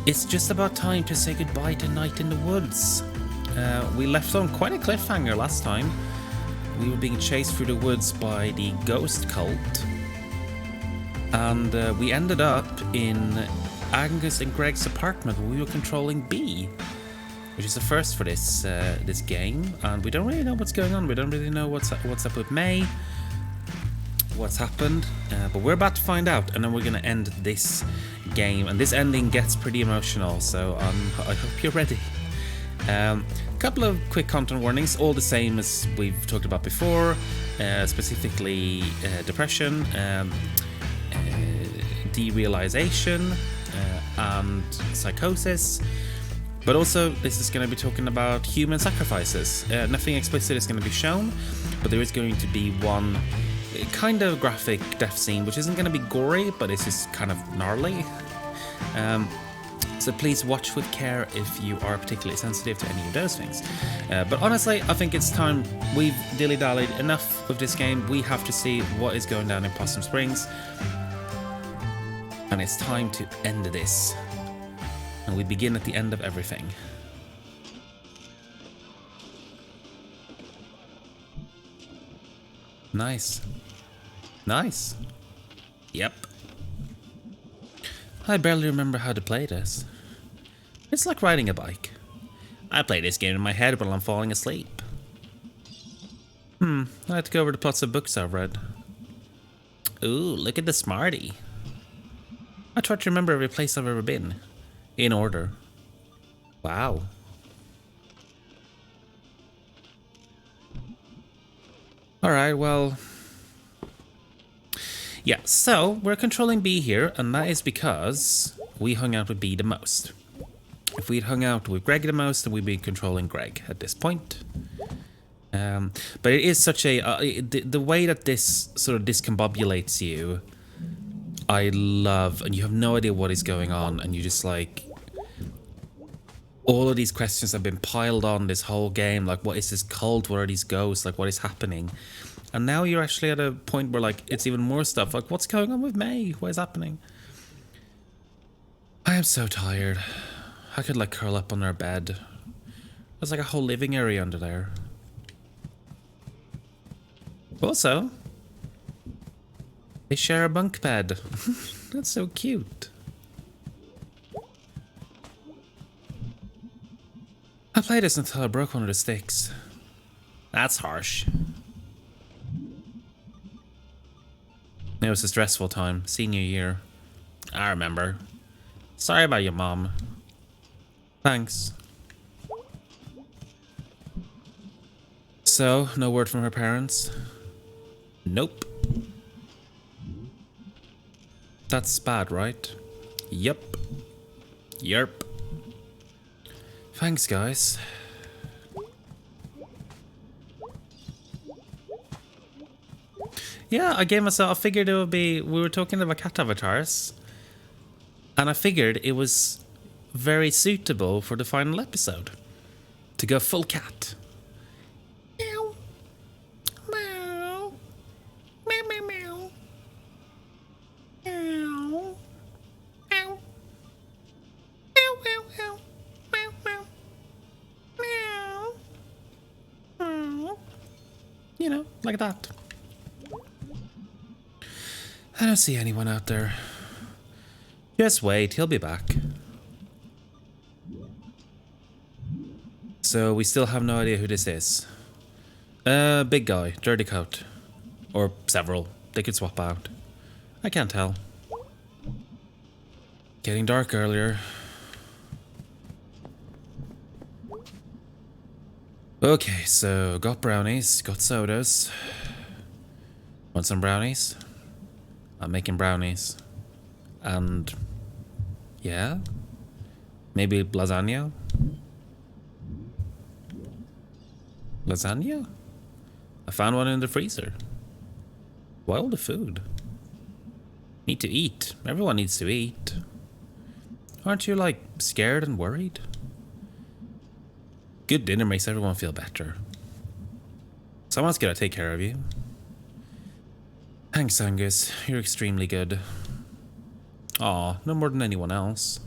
It's just about time to say goodbye to Night in the Woods. We left on quite a cliffhanger last time. We were being chased through the woods by the ghost cult. And we ended up in Angus and Greg's apartment where we were controlling B, which is the first for this this game. And we don't really know what's going on. We don't really know what's up with May, what's happened. But we're about to find out, and then we're going to end this game. And this ending gets pretty emotional, so I hope you're ready. Couple of quick content warnings, all the same as we've talked about before, specifically depression, derealisation, and psychosis. But also, this is going to be talking about human sacrifices. Nothing explicit is going to be shown, but there is going to be one kind of graphic death scene, which isn't going to be gory, but it's just kind of gnarly. So please watch with care if you are particularly sensitive to any of those things. But honestly, I think it's time. We've dilly-dallied enough with this game. We have to see what is going down in Possum Springs. And it's time to end this. And we begin at the end of everything. Nice. Nice. Yep. I barely remember how to play this. It's like riding a bike. I play this game in my head while I'm falling asleep. I have to go over the plots of books I've read. Ooh, look at the smarty. I try to remember every place I've ever been. In order. Wow. Alright, well... yeah, so we're controlling B here, and that is because we hung out with B the most. If we'd hung out with Greg the most, then we'd be controlling Greg at this point. But it is such a... the way that this sort of discombobulates you, I love, and you have no idea what is going on, and you just like... all of these questions have been piled on this whole game, like what is this cult, what are these ghosts, like what is happening? And now you're actually at a point where like it's even more stuff, like what's going on with May, what is happening? I am so tired. I could like curl up on our bed. There's like a whole living area under there. Also, they share a bunk bed. That's so cute. I played this until I broke one of the sticks. That's harsh. It was a stressful time, senior year. I remember. Sorry about your mom. Thanks. So, no word from her parents? Nope. That's bad, right? Yup. Yerp. Thanks, guys. Yeah, I gave myself, I figured it would be, we were talking about cat avatars, and I figured it was very suitable for the final episode to go full cat. Meow. Meow. Meow, meow, meow. Meow. Meow. Meow, meow, meow. Meow, meow. Meow. Meow. You know, like that. I don't see anyone out there. Just wait, he'll be back. So we still have no idea who this is. Big guy, dirty coat. Or several. They could swap out. I can't tell. Getting dark earlier. Okay, so got brownies, got sodas. Want some brownies? I'm making brownies. And... yeah? Maybe lasagna? Lasagna? I found one in the freezer. Why all the food? Need to eat. Everyone needs to eat. Aren't you, like, scared and worried? Good dinner makes everyone feel better. Someone's gotta take care of you. Thanks, Angus. You're extremely good. Aw, no more than anyone else.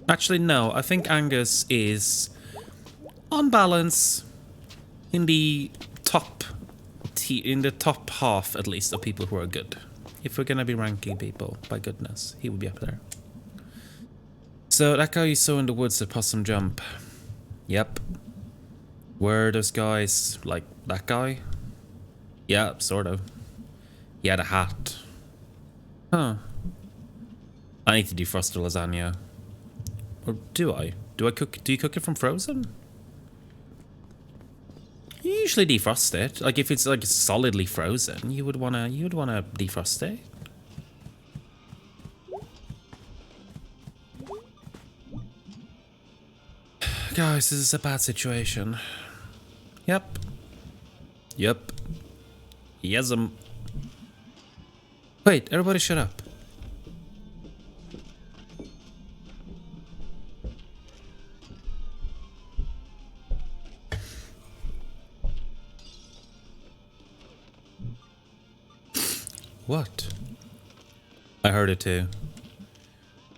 Actually, no. I think Angus is, on balance, in the top half, at least, of people who are good. If we're gonna be ranking people by goodness, he would be up there. So that guy you saw in the woods at Possum Jump. Yep. Were those guys like that guy? Yeah, sort of. He had a hat. Huh. I need to defrost the lasagna. Or do I? Do you cook it from frozen? You usually defrost it. Like if it's like solidly frozen, you would wanna defrost it. Guys, this is a bad situation. Yep. Yep. Yes'm. Wait, everybody shut up. What? I heard it too.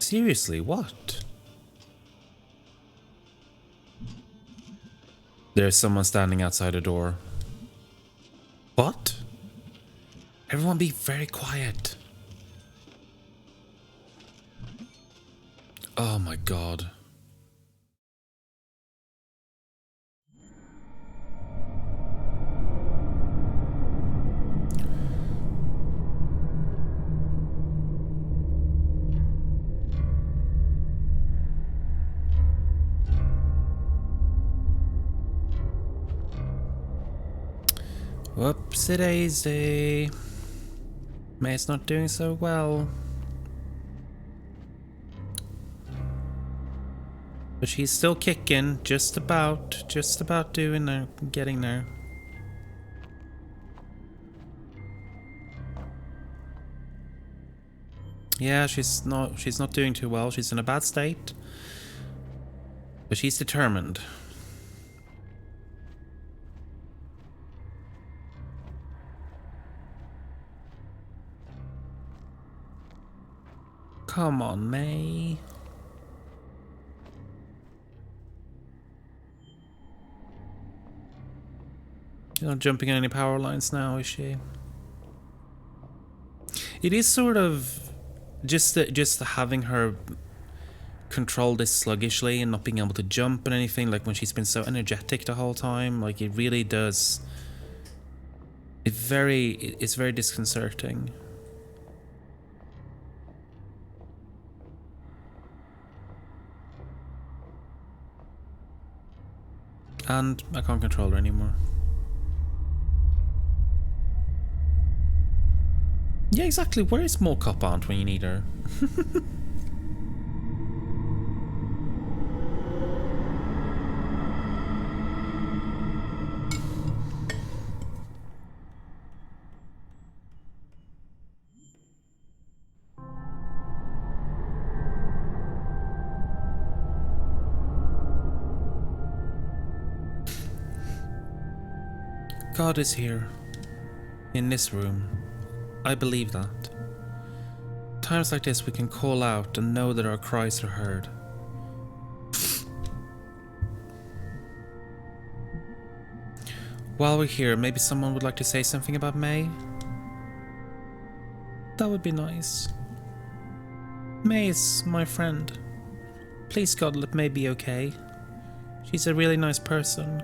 Seriously, what? There's someone standing outside a door. What? Everyone be very quiet. Oh my god. Whoopsie daisy. May's not doing so well. But she's still kicking, just about doing there, getting there. Yeah, she's not doing too well. She's in a bad state. But she's determined. Come on, May. You're not jumping on any power lines now, is she? It is sort of just having her control this sluggishly and not being able to jump and anything, like when she's been so energetic the whole time, like it really does. It's very disconcerting. And I can't control her anymore. Yeah, exactly. Where is Small Cop Aunt when you need her? God is here. In this room. I believe that. Times like this we can call out and know that our cries are heard. While we're here, maybe someone would like to say something about May? That would be nice. May is my friend. Please God, let May be okay. She's a really nice person.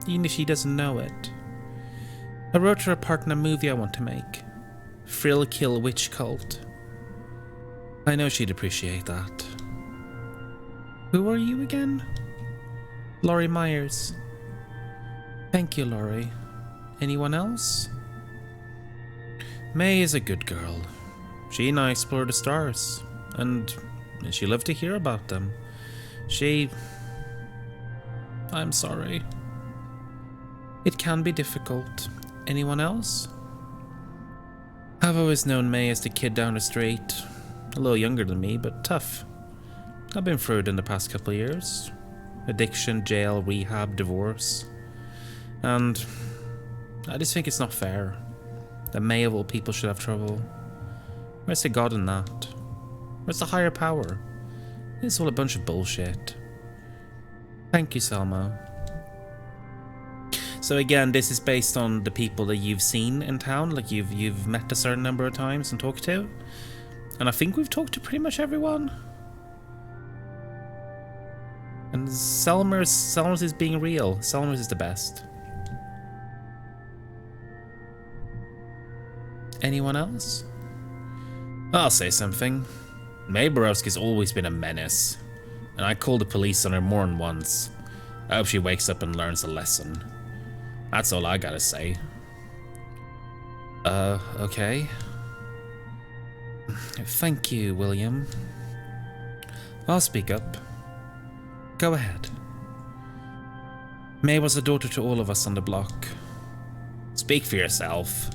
Even if she doesn't know it. I wrote her a part in a movie I want to make. Thrill Kill Witch Cult. I know she'd appreciate that. Who are you again? Laurie Myers. Thank you, Laurie. Anyone else? May is a good girl. She and I explore the stars, and she loved to hear about them. I'm sorry. It can be difficult. Anyone else? I've always known May as the kid down the street. A little younger than me, but tough. I've been through it in the past couple of years. Addiction, jail, rehab, divorce. And I just think it's not fair that May of all people should have trouble. Where's the God in that? Where's the higher power? It's all a bunch of bullshit. Thank you, Selma. So again, this is based on the people that you've seen in town, like you've met a certain number of times and talked to. And I think we've talked to pretty much everyone. And Selma's is being real. Selma's is the best. Anyone else? I'll say something. May Borowski's always been a menace. And I called the police on her more than once. I hope she wakes up and learns a lesson. That's all I gotta say. Okay. Thank you, William. I'll speak up. Go ahead. May was a daughter to all of us on the block. Speak for yourself.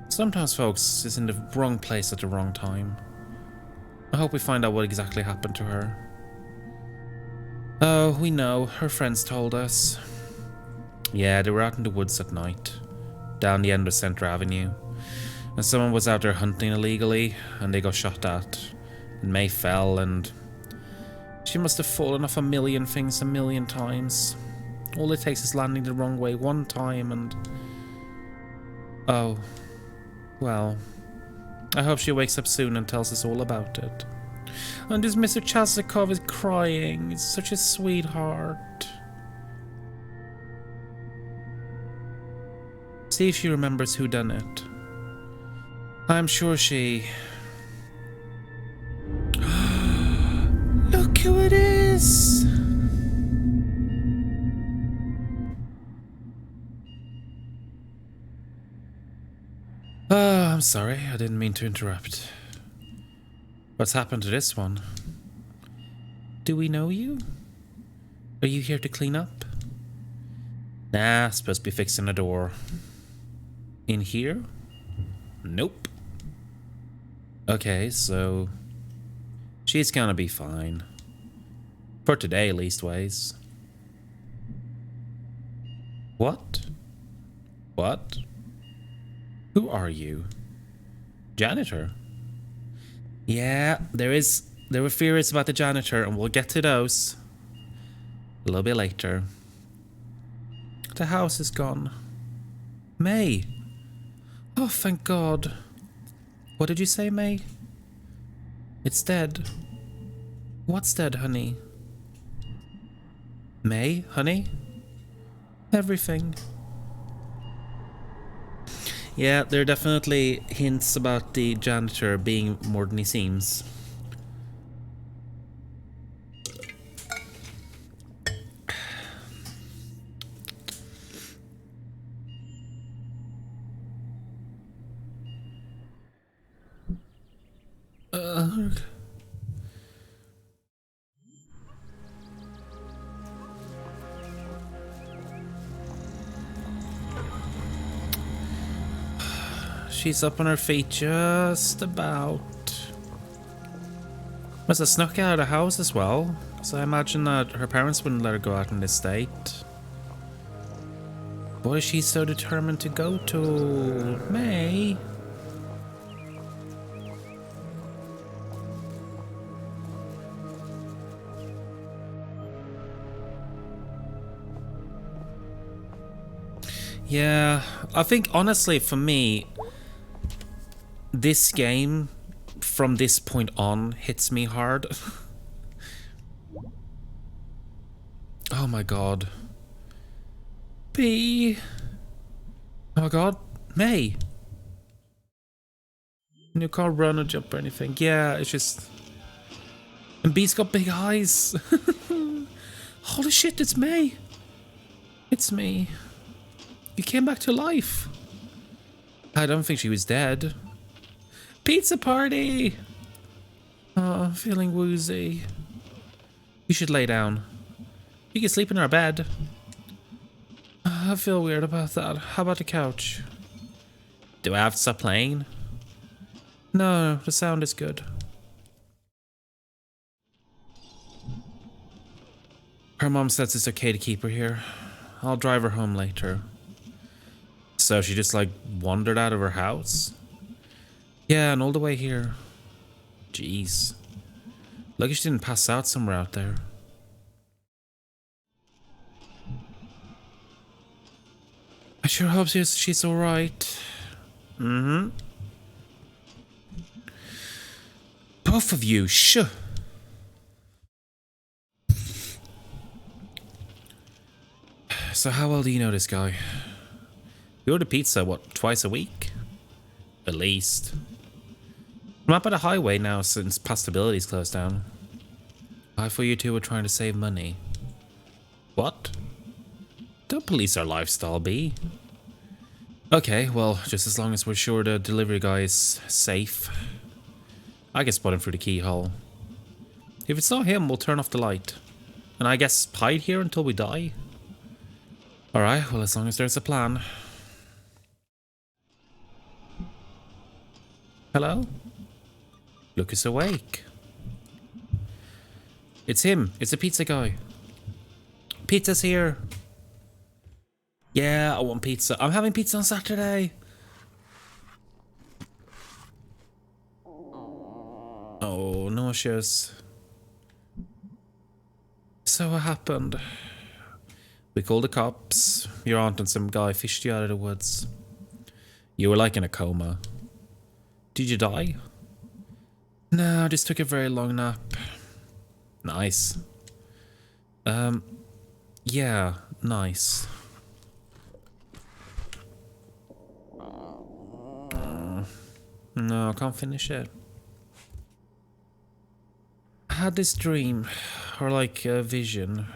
Sometimes folks is in the wrong place at the wrong time. I hope we find out what exactly happened to her. Oh, we know. Her friends told us. Yeah, they were out in the woods at night, down the end of Center Avenue. And someone was out there hunting illegally, and they got shot at. And May fell, and she must have fallen off a million things a million times. All it takes is landing the wrong way one time, and... Oh. Well. I hope she wakes up soon and tells us all about it. And this Mr. Chasakov is crying. He's such a sweetheart. See if she remembers who done it. I'm sure she... Look who it is! Oh, I'm sorry. I didn't mean to interrupt. What's happened to this one? Do we know you? Are you here to clean up? Nah, supposed to be fixing a door. In here? Nope. Okay, so... she's gonna be fine. For today, leastways. What? What? Who are you? Janitor? Yeah, there were theories about the janitor, and we'll get to those a little bit later. The house is gone. May! Oh, thank God. What did you say, May? It's dead. What's dead, honey? May, honey? Everything. Yeah, there are definitely hints about the janitor being more than he seems. She's up on her feet just about. Must have snuck out of the house as well, so I imagine that her parents wouldn't let her go out in this state. Boy, she's so determined to go to May. Yeah, I think honestly for me, this game from this point on hits me hard. Oh my God. B. Oh my God. May. And you can't run or jump or anything. Yeah, it's just... And B's got big eyes. Holy shit, it's May. It's me. You came back to life. I don't think she was dead. Pizza party! Oh, I'm feeling woozy. You should lay down. You can sleep in our bed. I feel weird about that. How about the couch? Do I have to stop playing? No, the sound is good. Her mom says it's okay to keep her here. I'll drive her home later. So she just like wandered out of her house? Yeah, and all the way here. Jeez. Lucky she didn't pass out somewhere out there. I sure hope she's alright. Mm-hmm. Both of you, shh. So how well do you know this guy? You order pizza, what, twice a week? At least. I'm up at a highway now since Pastability's closed down. I thought you two were trying to save money. What? Don't police our lifestyle, B. Okay, well, just as long as we're sure the delivery guy is safe. I can spot him through the keyhole. If it's not him, we'll turn off the light. And I guess hide here until we die? Alright, well, as long as there's a plan. Hello? Lucas awake. It's him. It's the pizza guy. Pizza's here. Yeah, I want pizza. I'm having pizza on Saturday. Oh, nauseous. So what happened? We called the cops. Your aunt and some guy fished you out of the woods. You were like in a coma. Did you die? No, I just took a very long nap. Nice. Yeah, nice. No, I can't finish it. I had this dream, or like a vision,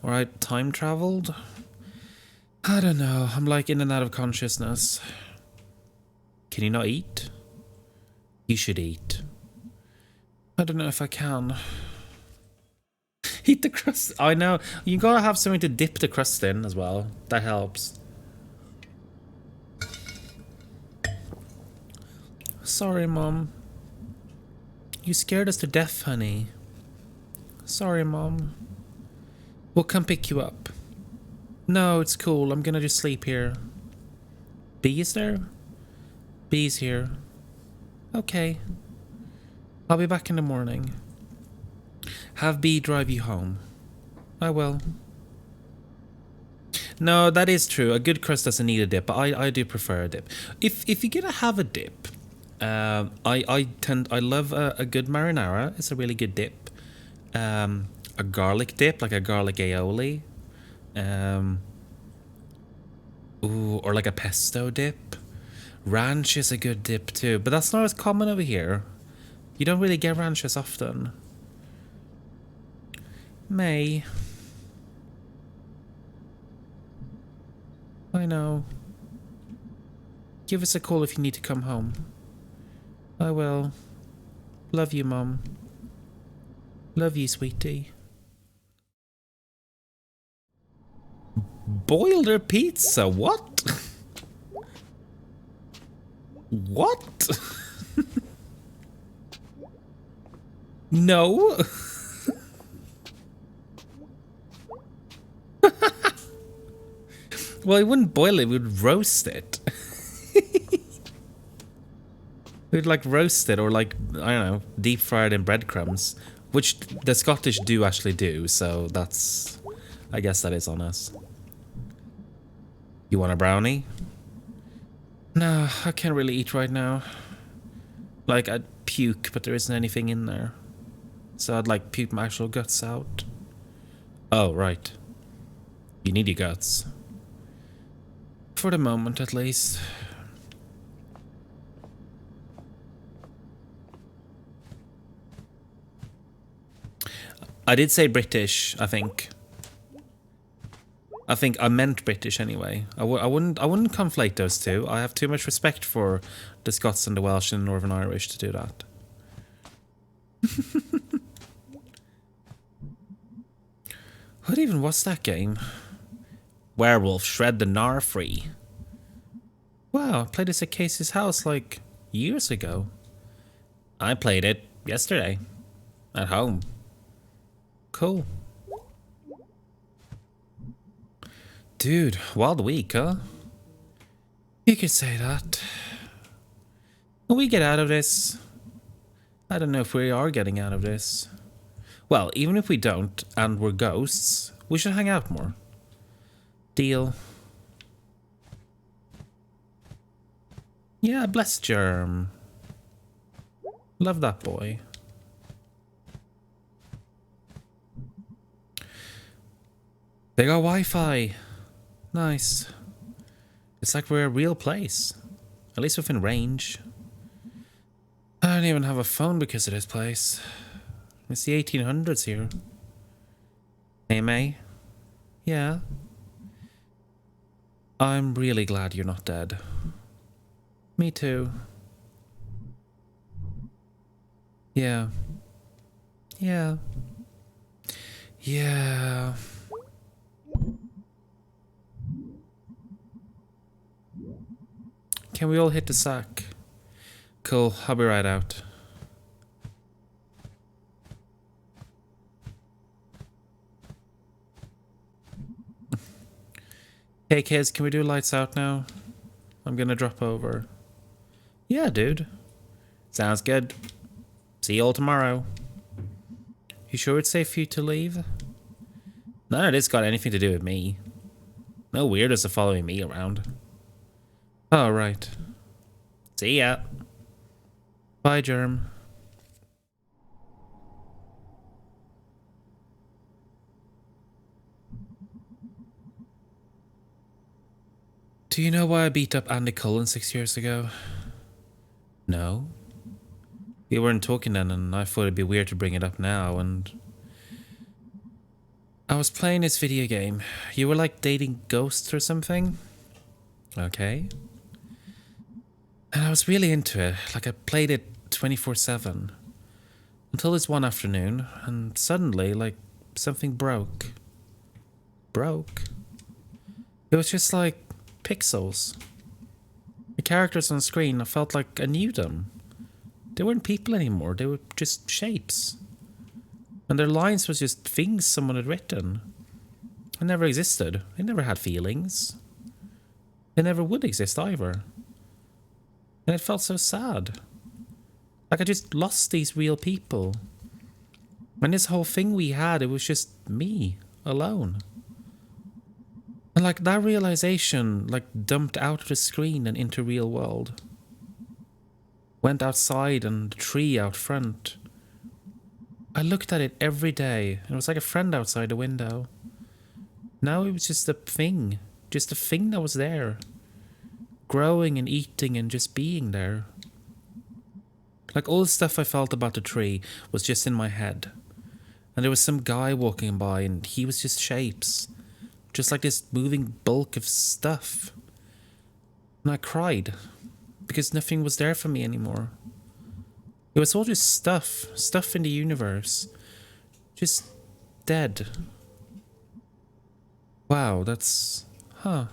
or I time traveled. I don't know, I'm like in and out of consciousness. Can you not eat? You should eat. I don't know if I can. Eat the crust. I know, you gotta have something to dip the crust in as well. That helps. Sorry, Mom. You scared us to death, honey. Sorry, Mom. We'll come pick you up. No, it's cool. I'm gonna just sleep here. B is there? B's here. Okay. I'll be back in the morning. Have B drive you home. I will. No, that is true. A good crust doesn't need a dip, but I do prefer a dip. If you're gonna have a dip, I love a good marinara. It's a really good dip. A garlic dip, like a garlic aioli. Or like a pesto dip. Ranch is a good dip too, but that's not as common over here. You don't really get ranch as often. May. I know. Give us a call if you need to come home. I will. Love you, Mom. Love you, sweetie. Boiled her pizza? What? What? No. Well, we wouldn't boil it, we'd roast it. We'd like roast it or like, I don't know, deep fry it in breadcrumbs. Which the Scottish do actually do, so that's... I guess that is on us. You want a brownie? No, I can't really eat right now. Like, I'd puke, but there isn't anything in there. So I'd like puke my actual guts out. Oh, right. You need your guts. For the moment, at least. I did say British, I think. I meant British anyway. I wouldn't conflate those two. I have too much respect for the Scots and the Welsh and Northern Irish to do that. What even was that game? Werewolf Shred the Gnar Free. Wow, I played this at Casey's house like years ago. I played it yesterday. At home. Cool. Dude, wild week, huh? You could say that. When we get out of this, I don't know if we are getting out of this. Well, even if we don't, and we're ghosts, we should hang out more. Deal. Yeah, bless Germ. Love that boy. They got Wi-Fi. Nice. It's like we're a real place. At least within range. I don't even have a phone because of this place. It's the 1800s here. Hey, May? Yeah? I'm really glad you're not dead. Me too. Yeah. Yeah. Yeah. Can we all hit the sack? Cool, I'll be right out. Hey kids, can we do lights out now? I'm gonna drop over. Yeah, dude. Sounds good. See you all tomorrow. You sure it's safe for you to leave? None of this got anything to do with me. No weirdos are following me around. Oh, right. See ya. Bye, Germ. Do you know why I beat up Andy Cullen 6 years ago? No. We weren't talking then, and I thought it'd be weird to bring it up now, and... I was playing this video game. You were like dating ghosts or something? Okay. And I was really into it. Like I played it 24/7. Until this one afternoon, and suddenly, like, something broke. Broke? It was just like pixels. The characters on screen, I felt like I knew them. They weren't people anymore, they were just shapes. And their lines was just things someone had written. They never existed. They never had feelings. They never would exist either. And it felt so sad. Like I just lost these real people. And this whole thing we had, it was just me, alone. And like that realization, like dumped out of the screen and into real world. Went outside and the tree out front. I looked at it every day, and it was like a friend outside the window. Now it was just a thing that was there. Growing and eating and just being there. Like all the stuff I felt about the tree was just in my head. And there was some guy walking by and he was just shapes. Just like this moving bulk of stuff. And I cried. Because nothing was there for me anymore. It was all just stuff in the universe. Just dead. Wow, that's... huh.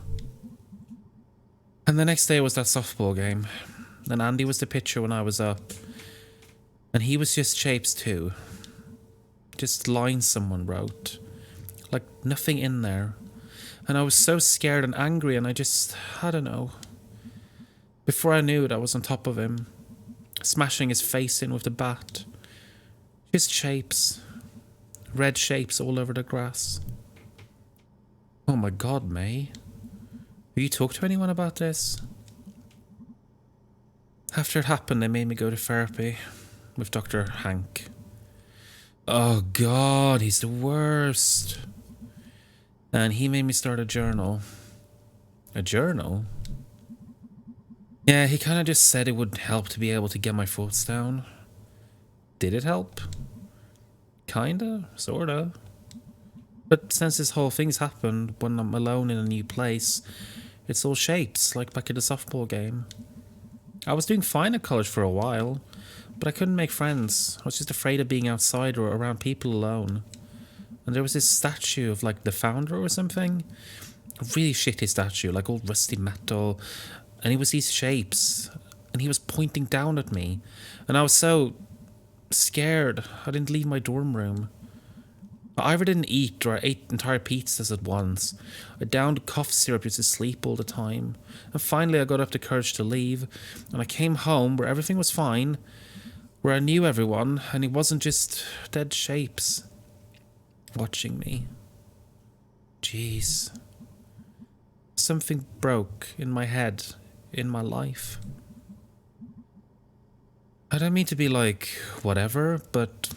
And the next day was that softball game. And Andy was the pitcher when I was up. And he was just shapes too. Just lines someone wrote. Like nothing in there. And I was so scared and angry and I don't know. Before I knew it, I was on top of him. Smashing his face in with the bat. Just shapes. Red shapes all over the grass. Oh my god, May. Have you talked to anyone about this? After it happened, they made me go to therapy. With Dr. Hank. Oh god, he's the worst. And he made me start a journal. A journal? Yeah, he kind of just said it would help to be able to get my thoughts down. Did it help? Kinda, sorta. But since this whole thing's happened, when I'm alone in a new place, it's all shapes, like back at the softball game. I was doing fine at college for a while, but I couldn't make friends. I was just afraid of being outside or around people alone. And there was this statue of like the founder or something. A really shitty statue, like all rusty metal. And he was these shapes. And he was pointing down at me. And I was so scared. I didn't leave my dorm room. I either didn't eat or I ate entire pizzas at once. I downed cough syrup just to sleep all the time. And finally I got up the courage to leave. And I came home where everything was fine. where I knew everyone and it wasn't just dead shapes watching me. Jeez. Something broke in my head, in my life. I don't mean to be like, whatever, but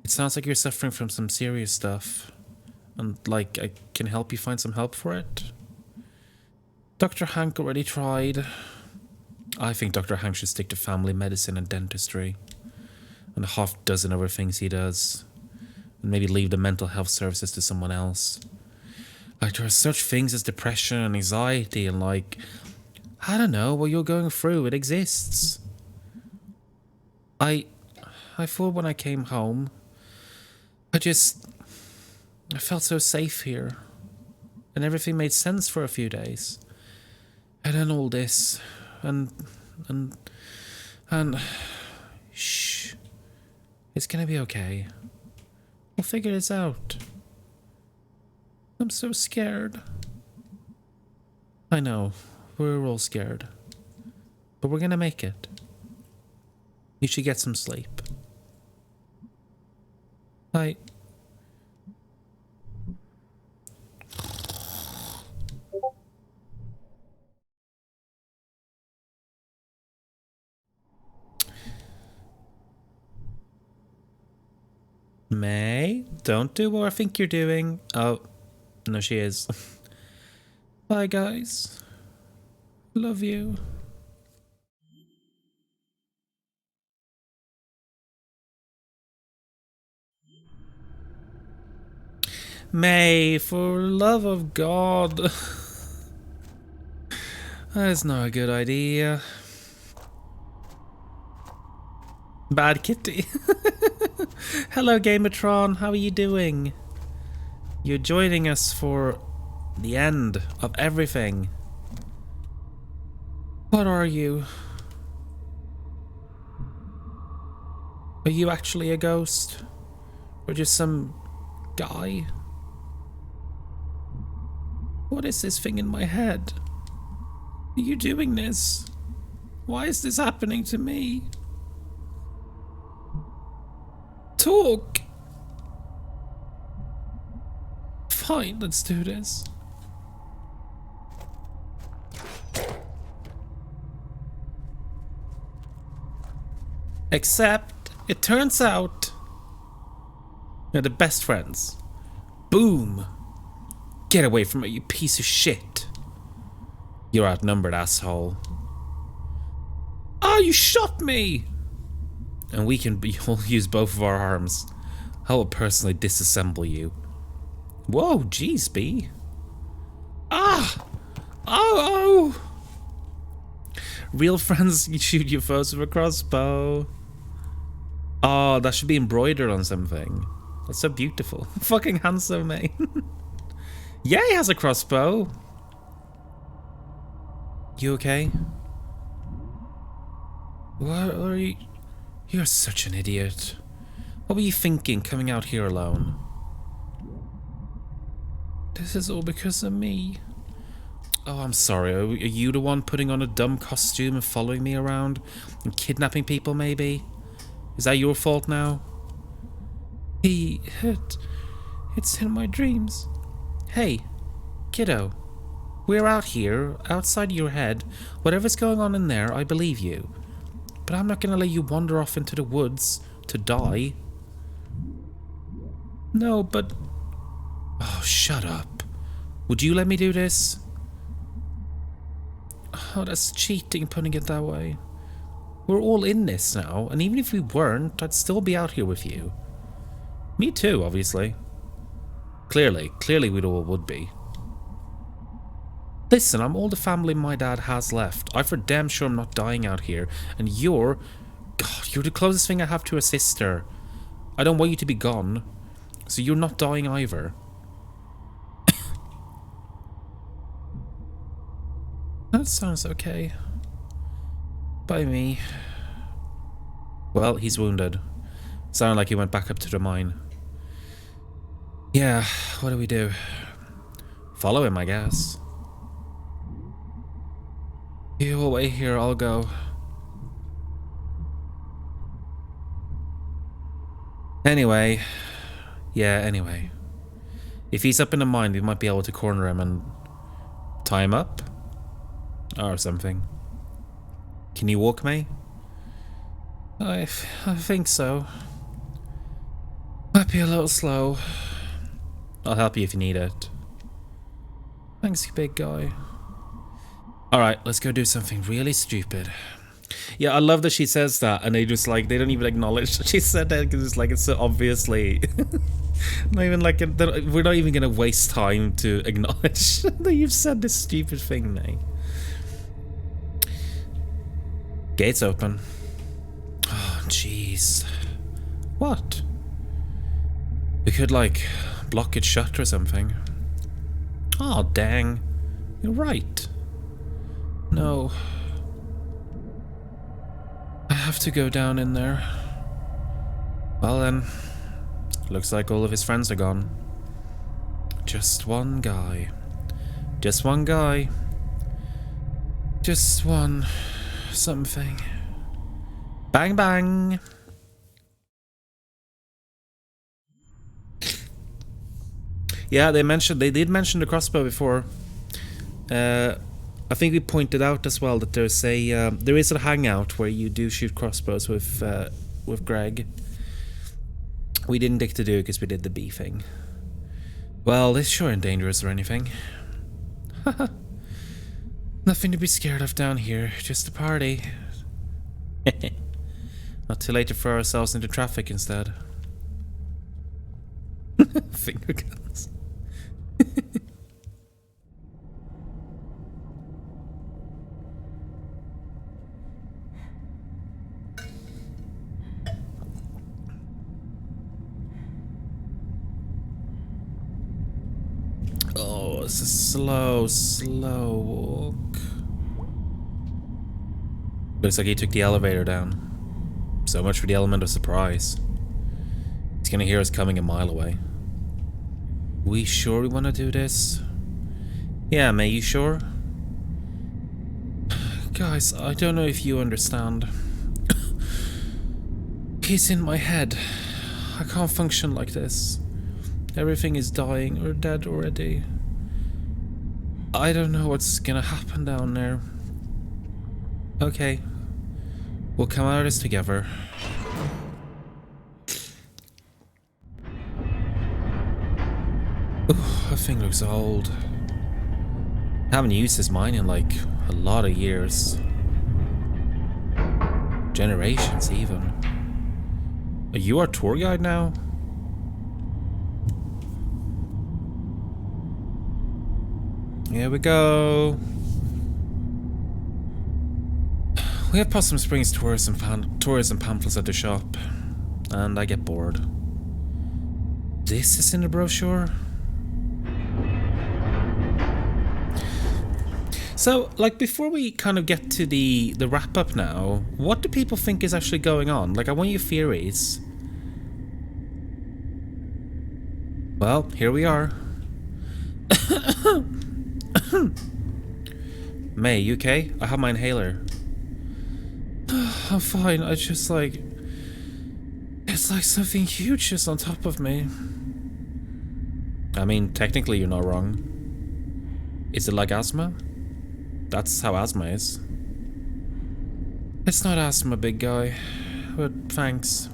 it sounds like you're suffering from some serious stuff. And like, I can help you find some help for it. Dr. Hank already tried. I think Dr. Hank should stick to family medicine and dentistry. And a half dozen other things he does. And maybe leave the mental health services to someone else. Like, there are such things as depression and anxiety and like, I don't know what you're going through. It exists. I thought when I came home, I felt so safe here. And everything made sense for a few days. And then all this, and shh. It's gonna be okay. We'll figure this out. I'm so scared. I know, we're all scared. But we're gonna make it. You should get some sleep. Bye. May, don't do what I think you're doing. Oh, no, she is. Bye, guys. Love you. May, for love of God. That's not a good idea. Bad kitty. Hello, Gamatron. How are you doing? You're joining us for the end of everything. What are you? Are you actually a ghost? Or just some guy? What is this thing in my head? Are you doing this? Why is this happening to me? Talk! Fine, let's do this. Except, it turns out, you're the best friends. Boom! Get away from me, you piece of shit. You're outnumbered, asshole. Oh, you shot me! And we can all use both of our arms. I will personally disassemble you. Whoa, jeez, B. Ah! Oh, oh! Real friends, you shoot your foes with a crossbow. Oh, that should be embroidered on something. That's so beautiful. Fucking handsome, mate. Yeah, he has a crossbow. You okay? What are you... You're such an idiot. What were you thinking coming out here alone? This is all because of me. Oh, I'm sorry. Are you the one putting on a dumb costume and following me around? And kidnapping people, maybe? Is that your fault now? It's in my dreams. Hey, kiddo. We're out here, outside your head. Whatever's going on in there, I believe you. But I'm not going to let you wander off into the woods to die. No, but... Oh, shut up. Would you let me do this? Oh, that's cheating, putting it that way. We're all in this now, and even if we weren't, I'd still be out here with you. Me too, obviously. Clearly we all would be. Listen, I'm all the family my dad has left. I'm for damn sure I'm not dying out here. And you're... God, you're the closest thing I have to a sister. I don't want you to be gone. So you're not dying either. That sounds okay. By me. Well, he's wounded. Sounded like he went back up to the mine. Yeah, what do we do? Follow him, I guess. You will wait here, I'll go. Anyway. Yeah, anyway. If he's up in the mine, we might be able to corner him and tie him up. Or something. Can you walk me? I think so. Might be a little slow. I'll help you if you need it. Thanks, you big guy. Alright, let's go do something really stupid. Yeah, I love that she says that, and they just like, they don't even acknowledge that she said that, because it's like, it's so obviously not even like, we're not even gonna waste time to acknowledge that you've said this stupid thing, mate. Gates open. Oh, jeez. What? We could like block it shut or something. Oh, dang. You're right. No. I have to go down in there. Well then, looks like all of his friends are gone. Just one guy. Just one guy. Just one something. Bang bang. Yeah, they did mention the crossbow before. I think we pointed out as well that there is a hangout where you do shoot crossbows with Greg. We didn't get to do it because we did the bee thing. Well, this sure ain't dangerous or anything. Nothing to be scared of down here, just a party. Not too late to throw ourselves into traffic instead. Finger guns. Oh, it's a slow walk. Looks like he took the elevator down. So much for the element of surprise. He's gonna hear us coming a mile away. We sure we want to do this? Yeah, mate, you sure? Guys, I don't know if you understand. He's in my head. I can't function like this. Everything is dying or dead already. I don't know what's gonna happen down there. Okay. We'll come out of this together. Ooh, that thing looks old. I haven't used this mine in like a lot of years. Generations even. Are you our tour guide now? Here we go. We have Possum Springs tourism pamphlets at the shop, and I get bored. This is in the brochure? So, like, before we kind of get to the wrap-up now, what do people think is actually going on? Like, I want your theories. Well, here we are. May, you okay? I have my inhaler. I'm fine, I just like... It's like something huge is on top of me. I mean, technically you're not wrong. Is it like asthma? That's how asthma is. It's not asthma, big guy. But thanks.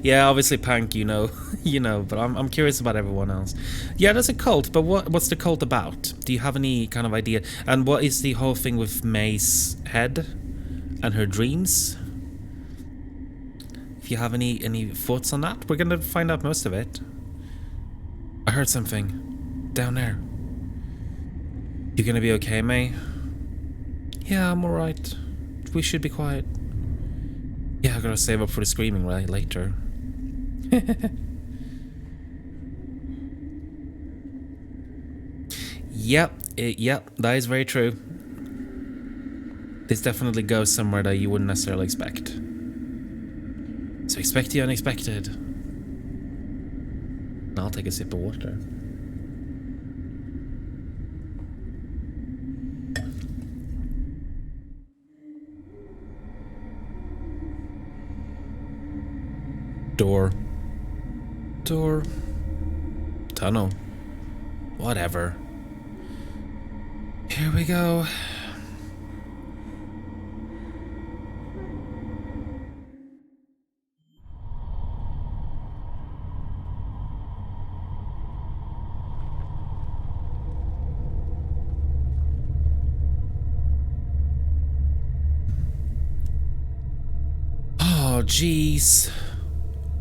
Yeah, obviously Pank, you know, you know, but I'm curious about everyone else. Yeah, there's a cult, but what's the cult about? Do you have any kind of idea? And what is the whole thing with May's head and her dreams? If you have any thoughts on that, we're gonna find out most of it. I heard something down there. You gonna be okay, May? Yeah, I'm alright. We should be quiet. Yeah, I gotta save up for the screaming right later. Yep, that is very true. This definitely goes somewhere that you wouldn't necessarily expect. So expect the unexpected. And I'll take a sip of water. Door. Door. Tunnel. Whatever. Here we go. Oh, jeez.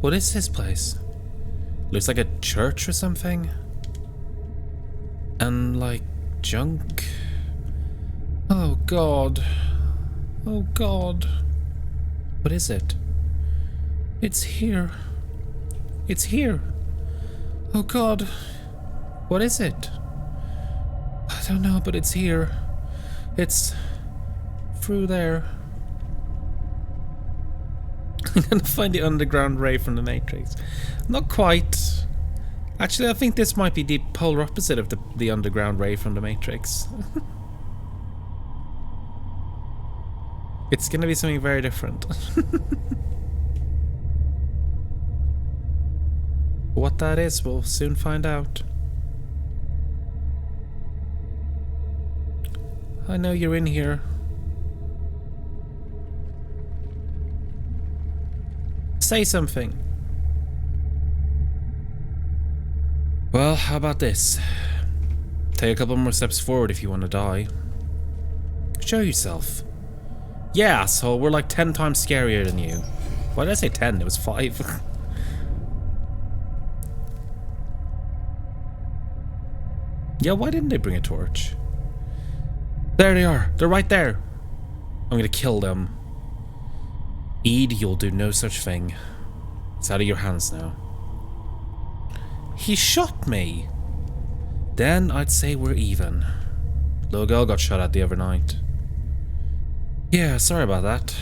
What is this place? Looks like a church or something. And like junk. Oh god. Oh god. What is it? It's here. It's here. Oh god. What is it? I don't know, but it's here. It's through there. I'm gonna find the underground ray from the Matrix. Not quite. Actually, I think this might be the polar opposite of the underground ray from the Matrix. It's gonna be something very different. What that is, we'll soon find out. I know you're in here. Say something. Well, how about this? Take a couple more steps forward if you want to die. Show yourself. Yeah, asshole, we're like 10 times scarier than you. Why did I say 10? It was 5. Yeah, why didn't they bring a torch? There they are. They're right there. I'm gonna kill them. Eid, you'll do no such thing. It's out of your hands now. He shot me. Then I'd say we're even. Little girl got shot at the other night. Yeah, sorry about that.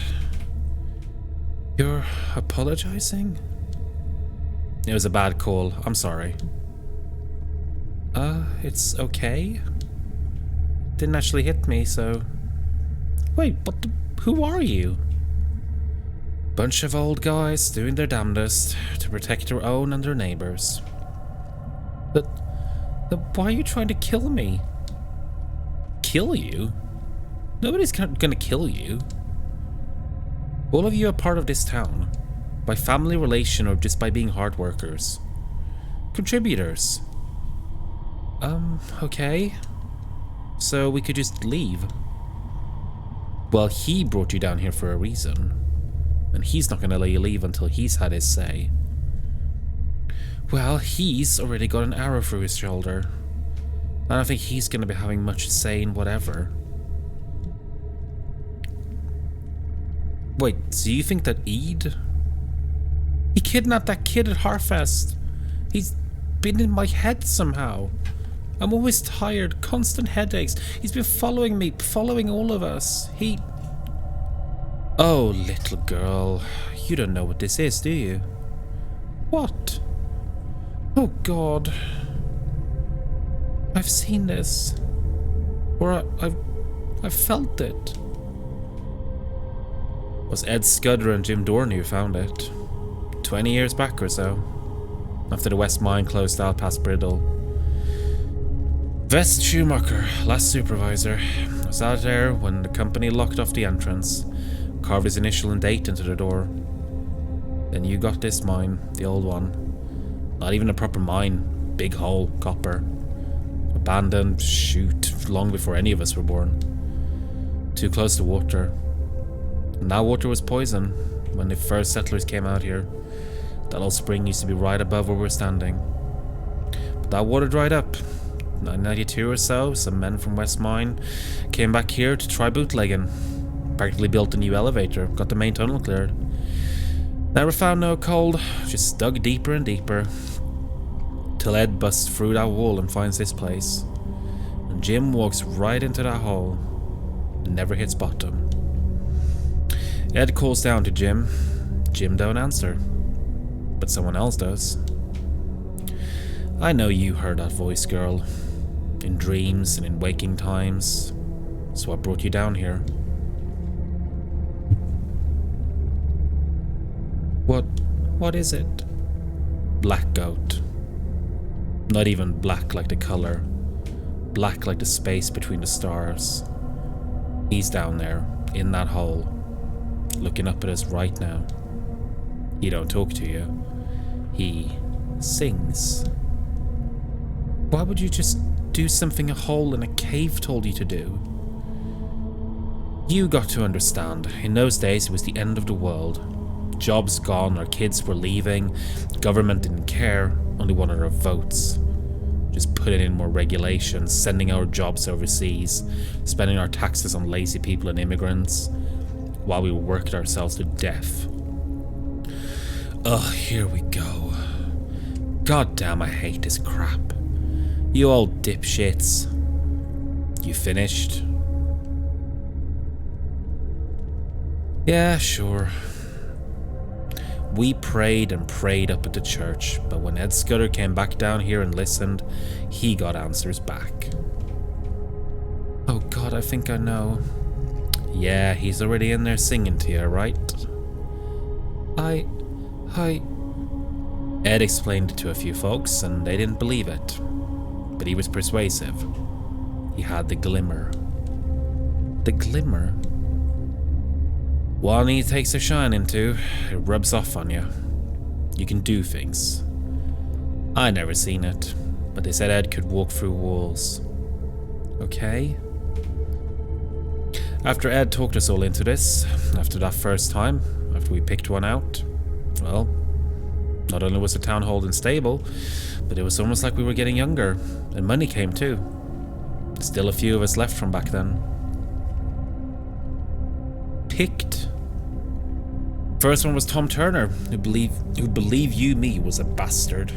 You're apologizing? It was a bad call. I'm sorry. It's okay. Didn't actually hit me, so... Wait, but who are you? Bunch of old guys doing their damnedest to protect their own and their neighbors. But why are you trying to kill me? Kill you? Nobody's gonna kill you. All of you are part of this town. By family relation or just by being hard workers. Contributors. Okay. So we could just leave. Well, he brought you down here for a reason. And he's not gonna let you leave until he's had his say. Well, he's already got an arrow through his shoulder. I don't think he's gonna be having much say in whatever. Wait, so you think that Eid? He kidnapped that kid at Harfest. He's been in my head somehow. I'm always tired, constant headaches. He's been following me, following all of us. Oh, little girl. You don't know what this is, do you? What? Oh, God. I've seen this. Or I've felt it. It was Ed Scudder and Jim Dorney who found it. 20 years back or so. After the West Mine closed out past Brittle. Vest Schumacher, last supervisor, was out there when the company locked off the entrance. Carved his initial and date into the door. Then you got this mine, the old one. Not even a proper mine. Big hole, copper. Abandoned, shoot, long before any of us were born. Too close to water. And that water was poison when the first settlers came out here. That old spring used to be right above where we're standing. But that water dried up. 1992 or so, some men from West Mine came back here to try bootlegging. Practically built a new elevator, got the main tunnel cleared. Never found no cold, just dug deeper and deeper. Till Ed busts through that wall and finds this place. And Jim walks right into that hole and never hits bottom. Ed calls down to Jim. Jim don't answer. But someone else does. I know you heard that voice, girl. In dreams and in waking times. So I brought you down here. What is it? Black goat. Not even black like the color. Black like the space between the stars. He's down there, in that hole, looking up at us right now. He don't talk to you. He sings. Why would you just do something a hole in a cave told you to do? You got to understand, in those days it was the end of the world. Jobs gone, our kids were leaving, government didn't care, only wanted our votes. Just putting in more regulations, sending our jobs overseas, spending our taxes on lazy people and immigrants, while we worked ourselves to death. Ugh, here we go. God damn, I hate this crap. You old dipshits. You finished? Yeah, sure. We prayed and prayed up at the church, but when Ed Scudder came back down here and listened, he got answers back. Oh God, I think I know. Yeah, he's already in there singing to you, right? Ed explained it to a few folks, and they didn't believe it. But he was persuasive. He had the glimmer. The glimmer? One he takes a shine into, it rubs off on you. You can do things. I never seen it, but they said Ed could walk through walls. Okay? After Ed talked us all into this, after that first time, after we picked one out, well, not only was the town holding stable, but it was almost like we were getting younger, and money came too. Still a few of us left from back then. Picked? First one was Tom Turner, who believe you me was a bastard.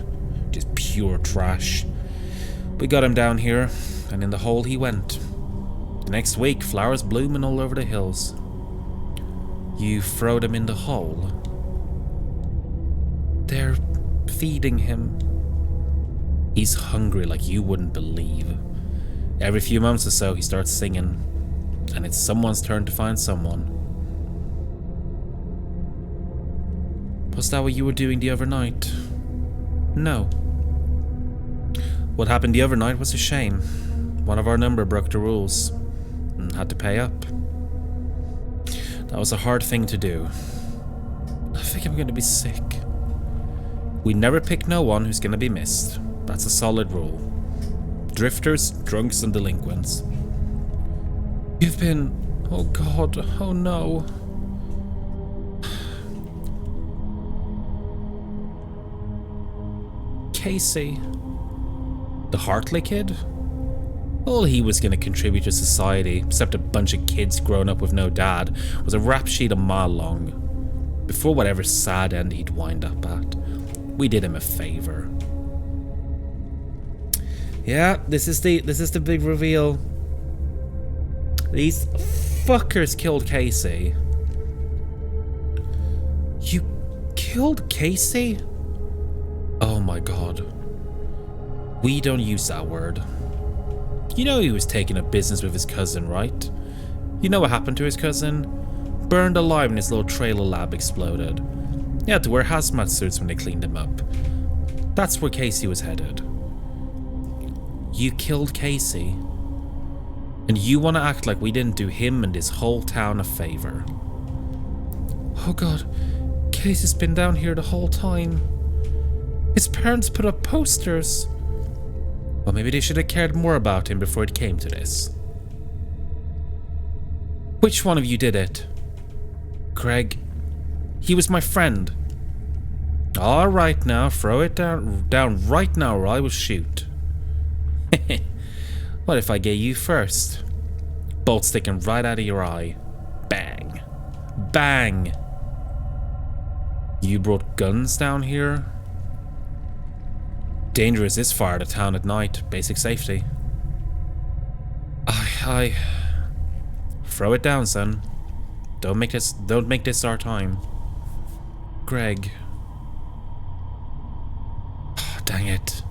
Just pure trash. We got him down here, and in the hole he went. The next week, flowers blooming all over the hills. You throwed him in the hole. They're feeding him. He's hungry like you wouldn't believe. Every few months or so he starts singing, and it's someone's turn to find someone. Was that what you were doing the other night? No. What happened the other night was a shame. One of our number broke the rules and had to pay up. That was a hard thing to do. I think I'm gonna be sick. We never pick no one who's gonna be missed. That's a solid rule. Drifters, drunks, and delinquents. You've been... Oh God, oh no. Casey. The Hartley kid? All he was going to contribute to society, except a bunch of kids growing up with no dad, was a rap sheet a mile long. Before whatever sad end he'd wind up at. We did him a favor. Yeah, this is the big reveal. These fuckers killed Casey. You killed Casey? Oh my God. We don't use that word. You know he was taking up business with his cousin, right? You know what happened to his cousin? Burned alive and his little trailer lab exploded. He had to wear hazmat suits when they cleaned him up. That's where Casey was headed. You killed Casey. And you want to act like we didn't do him and his whole town a favor. Oh God, Casey's been down here the whole time. His parents put up posters. Well, maybe they should have cared more about him before it came to this. Which one of you did it? Greg. He was my friend. Alright now, throw it down right now or I will shoot. What if I get you first? Bolt sticking right out of your eye. Bang. Bang. You brought guns down here? Dangerous this far to town at night. Basic safety. I... Throw it down, son. Don't make this our time. Greg. Oh, dang it.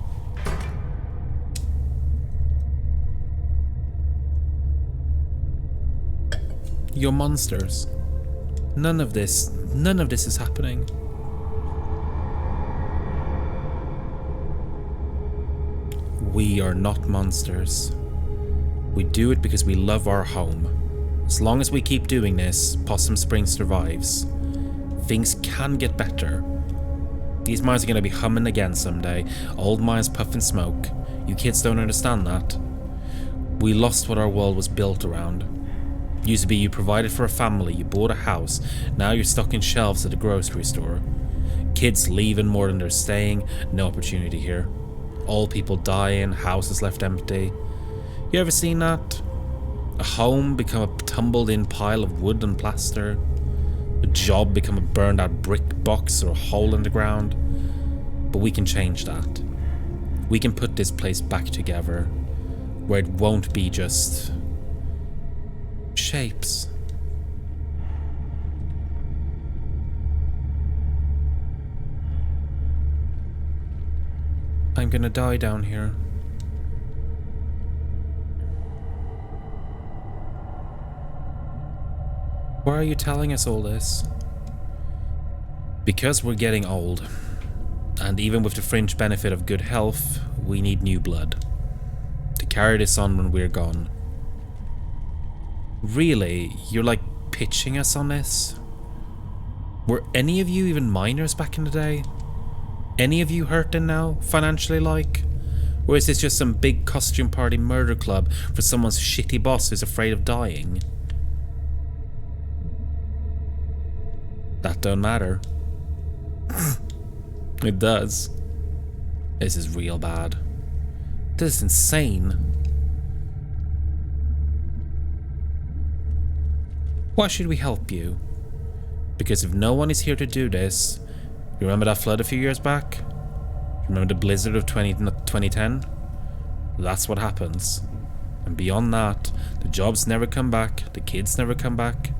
You're monsters. None of this is happening. We are not monsters. We do it because we love our home. As long as we keep doing this, Possum Springs survives. Things can get better. These mines are going to be humming again someday. Old mines puffing smoke. You kids don't understand that. We lost what our world was built around. Used to be you provided for a family, you bought a house. Now you're stuck in shelves at a grocery store. Kids leaving more than they're staying. No opportunity here. Old people dying, houses left empty. You ever seen that? A home become a tumbled in pile of wood and plaster. A job become a burned out brick box or a hole in the ground. But we can change that. We can put this place back together, where it won't be just shapes. I'm gonna die down here. Why are you telling us all this? Because we're getting old. And even with the fringe benefit of good health, we need new blood. To carry this on when we're gone. Really? You're like pitching us on this? Were any of you even minors back in the day? Any of you hurting now, financially like? Or is this just some big costume party murder club for someone's shitty boss who's afraid of dying? That don't matter. It does. This is real bad. This is insane. Why should we help you? Because if no one is here to do this, you remember that flood a few years back? Remember the blizzard of 2010? That's what happens. And beyond that, the jobs never come back, the kids never come back.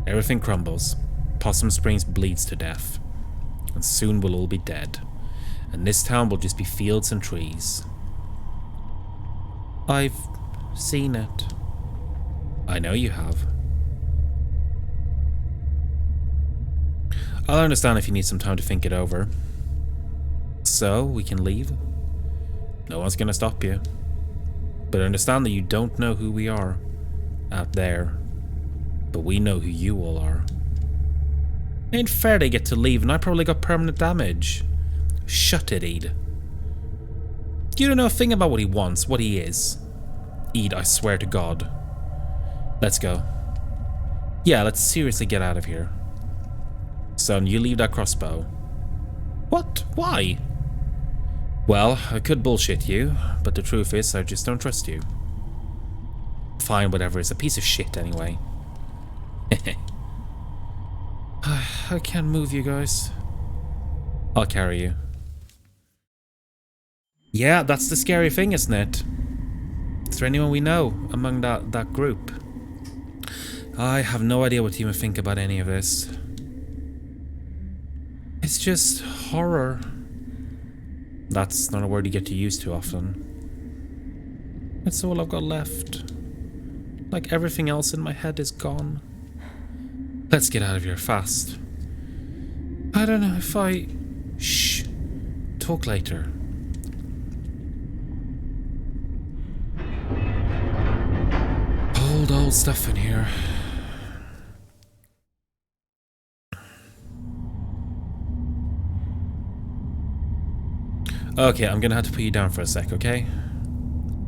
Everything crumbles. Possum Springs bleeds to death. And soon we'll all be dead. And this town will just be fields and trees. I've seen it. I know you have. I'll understand if you need some time to think it over. So, we can leave. No one's gonna stop you. But understand that you don't know who we are out there. But we know who you all are. Ain't fair they get to leave and I probably got permanent damage. Shut it, Ede. You don't know a thing about what he wants, what he is. Ede, I swear to God. Let's go. Yeah, let's seriously get out of here. Son, you leave that crossbow. What? Why? Well, I could bullshit you, but the truth is I just don't trust you. Fine, whatever, it's a piece of shit anyway. I can't move you guys. I'll carry you. Yeah, that's the scary thing, isn't it? Is there anyone we know among that group? I have no idea what you even think about any of this. It's just horror. That's not a word you get to use too often. It's all I've got left. Like everything else in my head is gone. Let's get out of here fast. I don't know if I... Shh. Talk later. Old stuff in here. Okay, I'm gonna have to put you down for a sec, okay?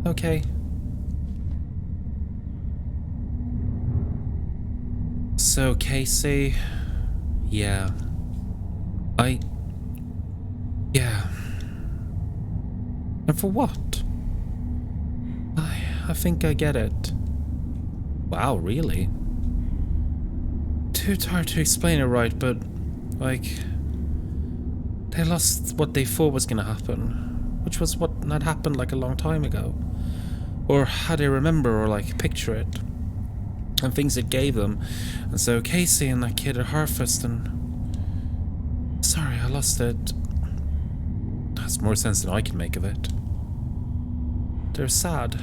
Okay. So, Casey... Yeah. Yeah. And for what? I think I get it. Wow, really? Too tired to explain it right, but... like... they lost what they thought was gonna happen. Which was what had happened like a long time ago. Or how they remember or like picture it. And things it gave them. And so Casey and that kid at Harvest and... Sorry, I lost it. That's more sense than I can make of it. They're sad.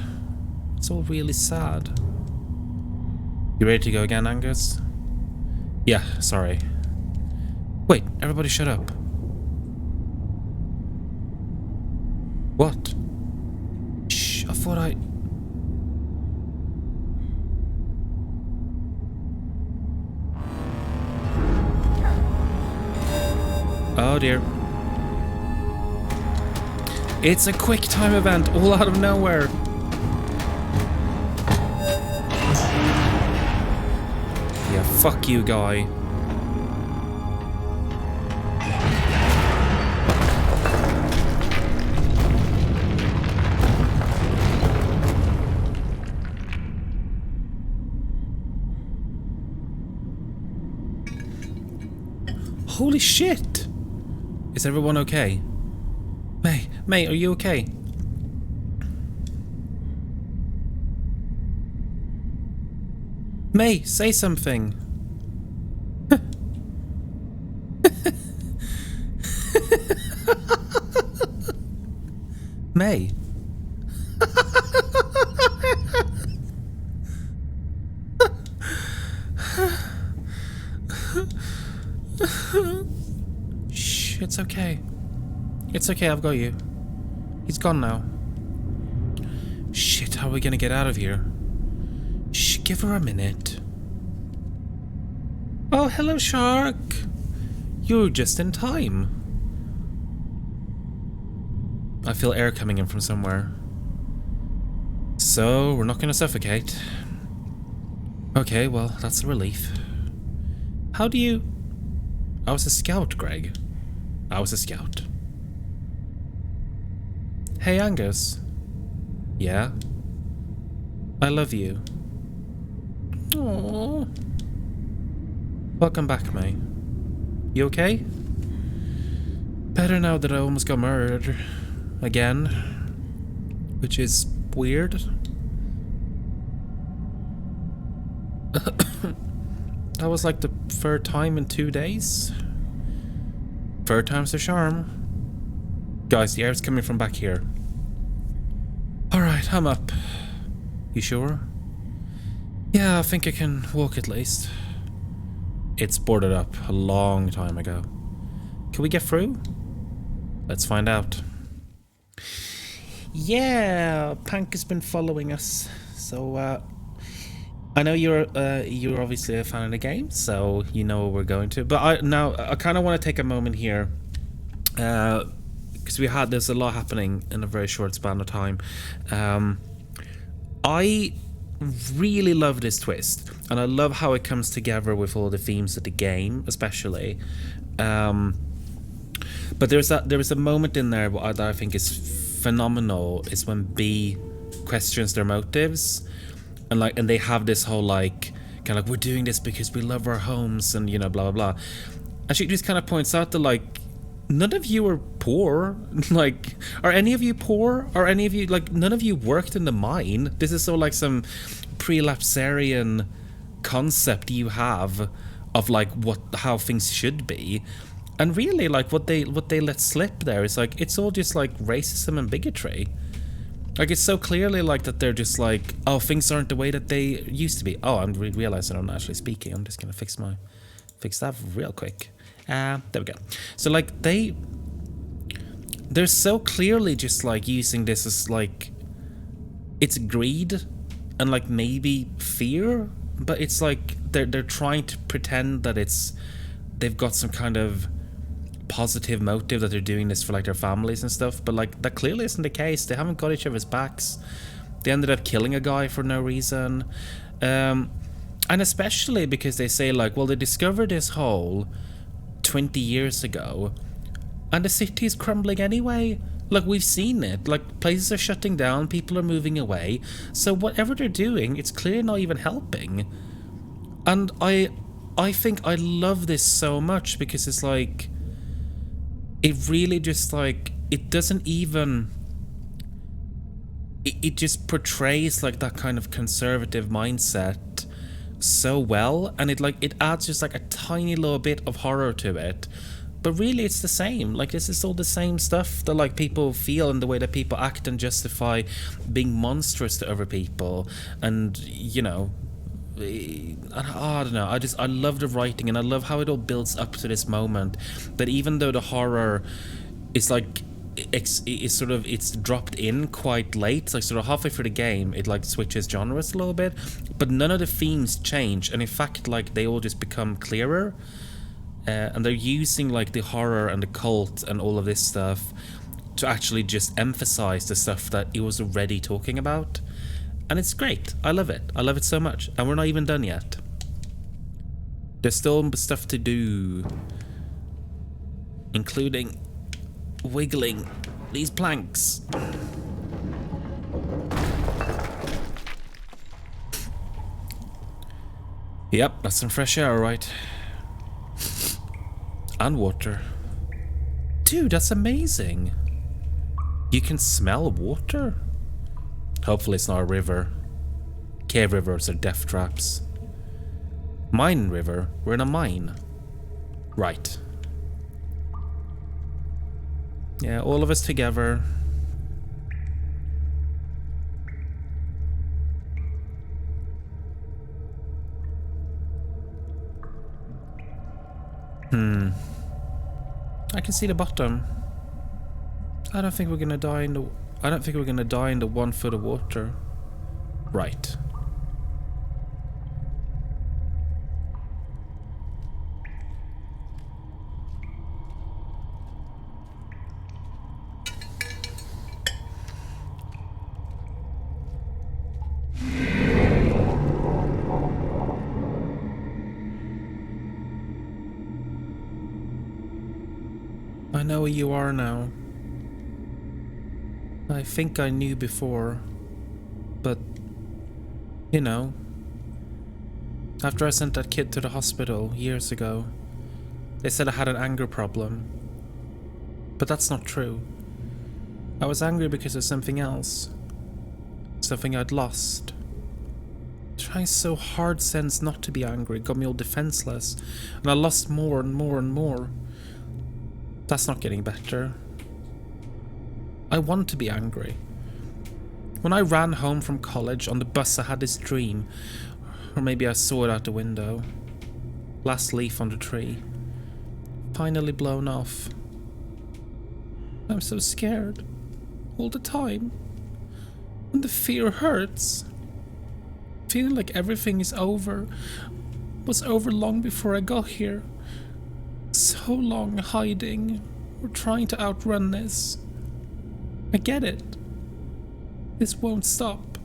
It's all really sad. You ready to go again, Angus? Yeah, sorry. Wait, everybody shut up. What? what I... Oh dear. It's a quick time event, all out of nowhere. Yeah, fuck you, guy. Holy shit! Is everyone okay? May, are you okay? May, say something. May. Shh, it's okay. It's okay, I've got you. He's gone now. Shit, how are we gonna get out of here? Shh, give her a minute. Oh, hello, Shark. You're just in time. I feel air coming in from somewhere. So, we're not gonna suffocate. Okay, well, that's a relief. How do you... I was a scout, Greg. I was a scout. Hey, Angus. Yeah? I love you. Aww. Welcome back, May. You okay? Better now that I almost got murdered. Again. Which is weird. That was like the third time in 2 days. Third time's the charm. Guys, the air's coming from back here. Alright, I'm up. You sure? Yeah, I think I can walk at least. It's boarded up a long time ago. Can we get through? Let's find out. Yeah, Pank has been following us. So, I know you're obviously a fan of the game, so you know what we're going to. But I kind of want to take a moment here, because there's a lot happening in a very short span of time. I really love this twist, and I love how it comes together with all the themes of the game, especially. But there is a moment in there that I think is phenomenal. Is when B questions their motives. And they have this whole kind of we're doing this because we love our homes and blah blah blah. And she just kind of points out that none of you are poor. Are any of you poor? Are any of you none of you worked in the mine? This is so some prelapsarian concept you have of how things should be. And really what they let slip there is it's all just racism and bigotry. It's so clearly that they're just oh, things aren't the way that they used to be. Oh, I'm realizing I'm not actually speaking. I'm just gonna fix that real quick. There we go. So they're so clearly just using this as it's greed and maybe fear, but it's they're trying to pretend that they've got some kind of positive motive that they're doing this for their families and stuff, but that clearly isn't the case. They haven't got each other's backs. They ended up killing a guy for no reason, and especially because they say well, they discovered this hole 20 years ago and the city is crumbling anyway. We've seen it. Places are shutting down, people are moving away, so whatever they're doing, it's clearly not even helping. And I think I love this so much because it's it really just it doesn't even, it just portrays that kind of conservative mindset so well, and it adds just a tiny little bit of horror to it, but really it's the same. This is all the same stuff that people feel, and the way that people act and justify being monstrous to other people. And I don't know, I love the writing, and I love how it all builds up to this moment that even though the horror is it's dropped in quite late. It's like sort of halfway through the game, it like switches genres a little bit, but none of the themes change, and in fact, like they all just become clearer. And they're using like the horror and the cult and all of this stuff to actually just emphasize the stuff that it was already talking about. And it's great. I love it. I love it so much. And we're not even done yet. There's still stuff to do, including wiggling these planks. Yep, that's some fresh air, right? And water. Dude, that's amazing. You can smell water? Hopefully it's not a river. Cave rivers are death traps. Mine river? We're in a mine. Right. Yeah, all of us together. I can see the bottom. I don't think we're gonna die in the 1 foot of water. Right. I know where you are now. I think I knew before, but, you know, after I sent that kid to the hospital years ago, they said I had an anger problem. But that's not true. I was angry because of something else. Something I'd lost. Trying so hard since not to be angry got me all defenseless, and I lost more and more and more. That's not getting better. I want to be angry. When I ran home from college on the bus, I had this dream. Or maybe I saw it out the window. Last leaf on the tree. Finally blown off. I'm so scared. All the time. And the fear hurts. Feeling like everything is over. Was over long before I got here. So long hiding, or trying to outrun this. I get it. This won't stop.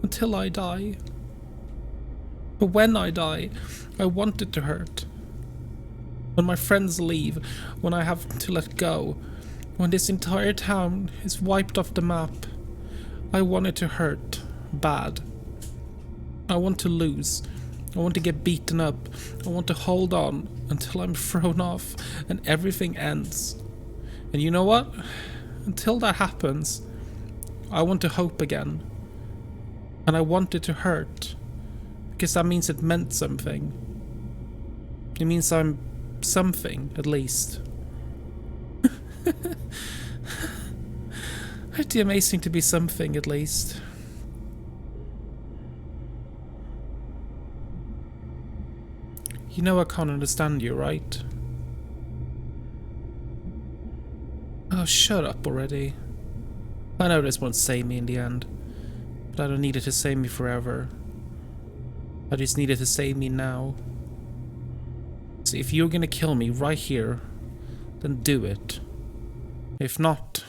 Until I die. But when I die, I want it to hurt. When my friends leave, when I have to let go, when this entire town is wiped off the map, I want it to hurt. Bad. I want to lose. I want to get beaten up. I want to hold on until I'm thrown off and everything ends. And you know what? Until that happens, I want to hope again. And I want it to hurt. Because that means it meant something. It means I'm something, at least. It'd be amazing to be something, at least. You know I can't understand you, right? Oh, shut up already. I know this won't save me in the end, but I don't need it to save me forever. I just need it to save me now. So if you're gonna kill me right here, then do it. If not...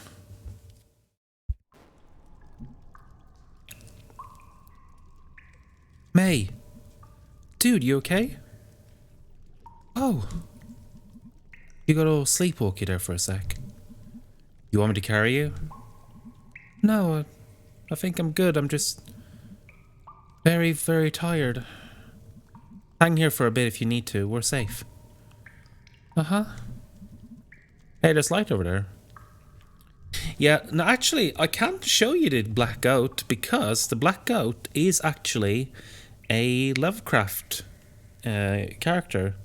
May! Dude, you okay? Oh. You got all sleepwalky there for a sec. You want me to carry you? No, I think I'm good. I'm just very, very tired. Hang here for a bit if you need to. We're safe. Uh-huh. Hey, there's light over there. Yeah, no, actually, I can't show you the black goat because the black goat is actually a Lovecraft character.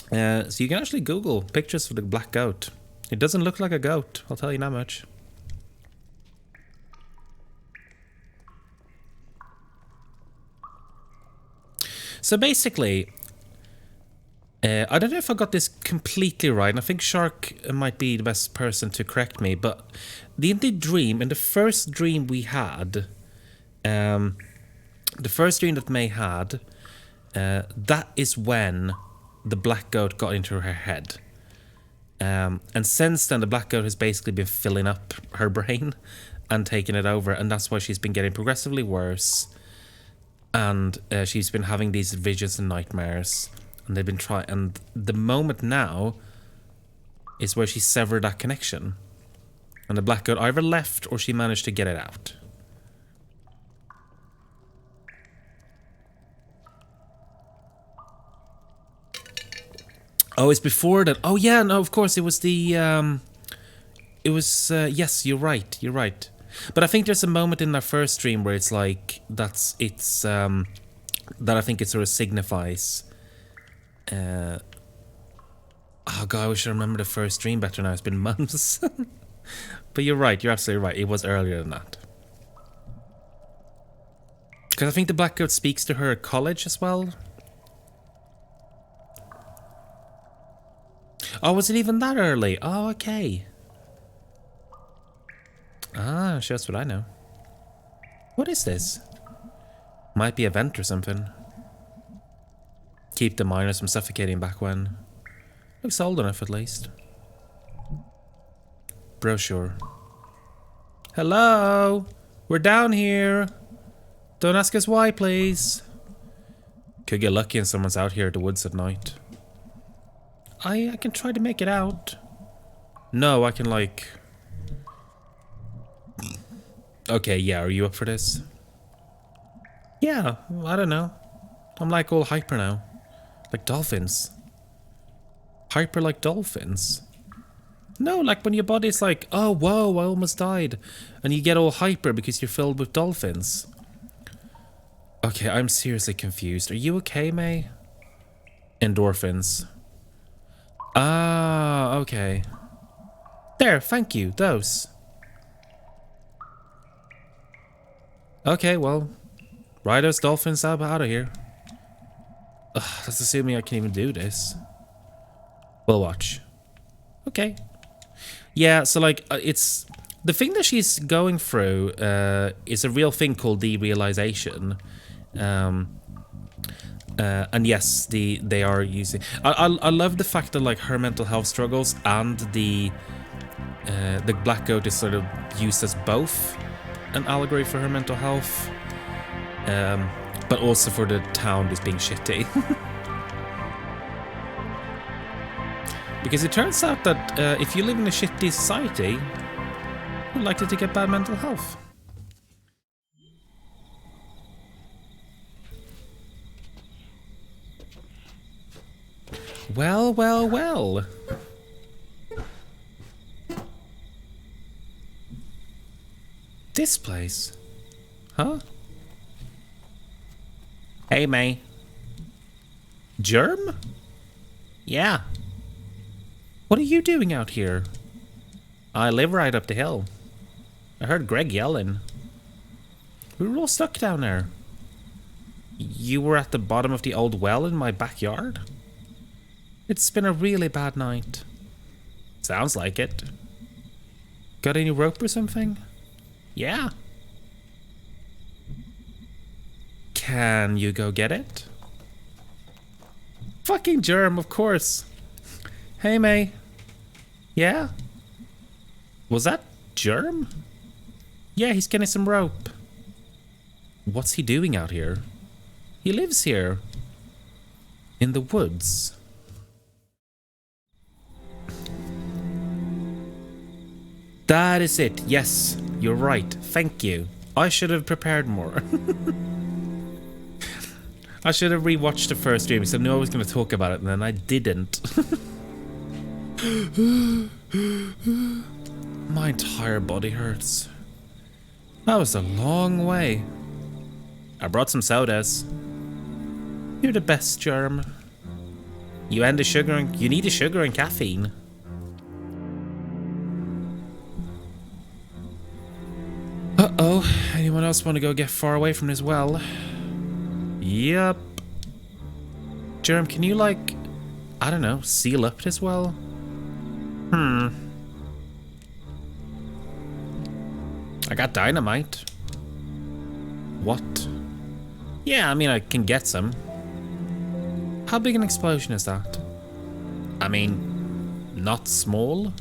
So you can actually Google pictures of the black goat. It doesn't look like a goat, I'll tell you that much. So basically, I don't know if I got this completely right, and I think Shark might be the best person to correct me, but in the first dream we had, the first dream that May had, that is when the black goat got into her head. And since then, the black goat has basically been filling up her brain and taking it over, and that's why she's been getting progressively worse. And she's been having these visions and nightmares, and they've been trying. And the moment now is where she severed that connection, and the black goat either left or she managed to get it out. Oh, it's before that. Oh yeah, no, of course it was the. It was yes, you're right. You're right. But I think there's a moment in our first stream where it's like that I think it sort of signifies. Oh god, I wish I remember the first stream better now. It's been months. But you're right. You're absolutely right. It was earlier than that. Because I think the black goat speaks to her at college as well. Oh, was it even that early? Oh, okay. Ah, shows what I know. What is this? Might be a vent or something. Keep the miners from suffocating back when. Looks old enough at least. Brochure. Hello? We're down here. Don't ask us why, please. Could get lucky and someone's out here at the woods at night. I can try to make it out. No, I can like... Okay, yeah, are you up for this? Yeah, I don't know. I'm like all hyper now. Like dolphins. Hyper like dolphins. No, like when your body's like, oh, whoa, I almost died. And you get all hyper because you're filled with dolphins. Okay, I'm seriously confused. Are you okay, May? Endorphins. Ah, okay. There, thank you, those. Okay, well, ride those dolphins out of here. Ugh, that's assuming I can even do this. We'll watch. Okay. Yeah, so like, it's... The thing that she's going through is a real thing called derealisation. And yes, they are using... I love the fact that like her mental health struggles and the black goat is sort of used as both an allegory for her mental health, but also for the town just being shitty. Because it turns out that if you live in a shitty society, you're likely to get bad mental health. Well, well, well. This place? Huh? Hey, May. Germ? Yeah. What are you doing out here? I live right up the hill. I heard Greg yelling. We were all stuck down there. You were at the bottom of the old well in my backyard? It's been a really bad night. Sounds like it. Got any rope or something? Yeah. Can you go get it? Fucking germ, of course. Hey, May. Yeah? Was that germ? Yeah, he's getting some rope. What's he doing out here? He lives here. In the woods. That is it. Yes, you're right. Thank you. I should have prepared more. I should have rewatched the first stream because I knew I was going to talk about it and then I didn't. My entire body hurts. That was a long way. I brought some sodas. You're the best, Germ. You need the sugar and caffeine. Uh-oh. Anyone else want to go get far away from this well? Yep. Germ, can you, like, I don't know, seal up as well? Hmm. I got dynamite. What? Yeah, I mean, I can get some. How big an explosion is that? I mean, not small?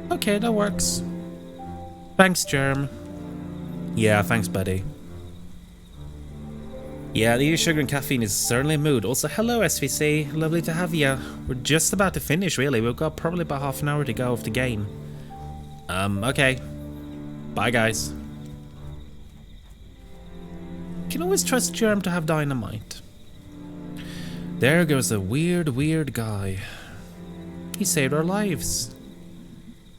Okay, that works. Thanks, Germ. Yeah, thanks, buddy. Yeah, the sugar and caffeine is certainly a mood. Also, hello, SVC. Lovely to have you. We're just about to finish, really. We've got probably about half an hour to go of the game. Okay. Bye, guys. Can always trust Germ to have dynamite. There goes a weird guy. He saved our lives.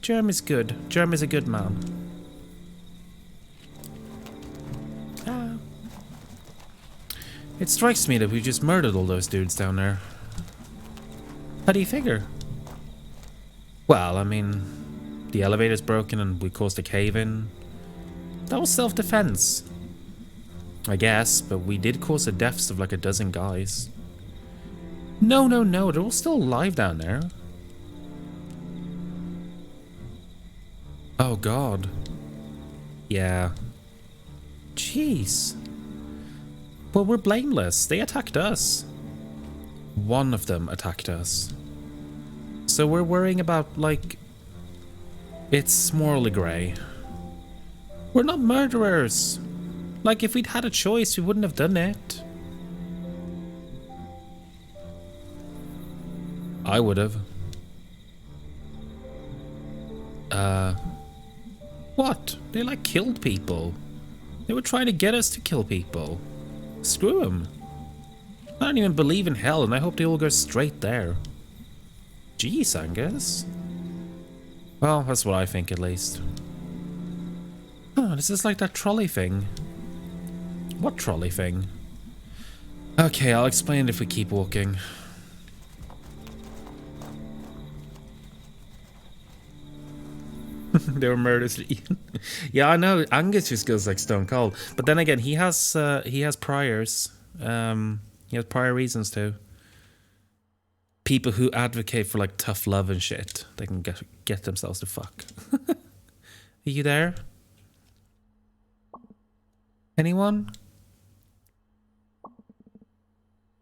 Germ is good. Germ is a good man. Ah. It strikes me that we just murdered all those dudes down there. How do you figure? Well, I mean, the elevator's broken and we caused a cave-in. That was self-defense. I guess, but we did cause the deaths of like a dozen guys. No, they're all still alive down there. Oh god. Yeah. Jeez. Well, we're blameless. They attacked us. One of them attacked us. So we're worrying about, like... It's morally grey. We're not murderers. Like, if we'd had a choice, we wouldn't have done it. I would have. What? They, like, killed people. They were trying to get us to kill people. Screw them. I don't even believe in hell, and I hope they all go straight there. Jeez, Angus. Well, that's what I think, at least. Oh, this is like that trolley thing. What trolley thing? Okay, I'll explain if we keep walking. They were murdered. Yeah, I know. Angus just goes like stone cold. But then again, he has priors. He has prior reasons too. People who advocate for like tough love and shit, they can get themselves to fuck. Are you there? Anyone?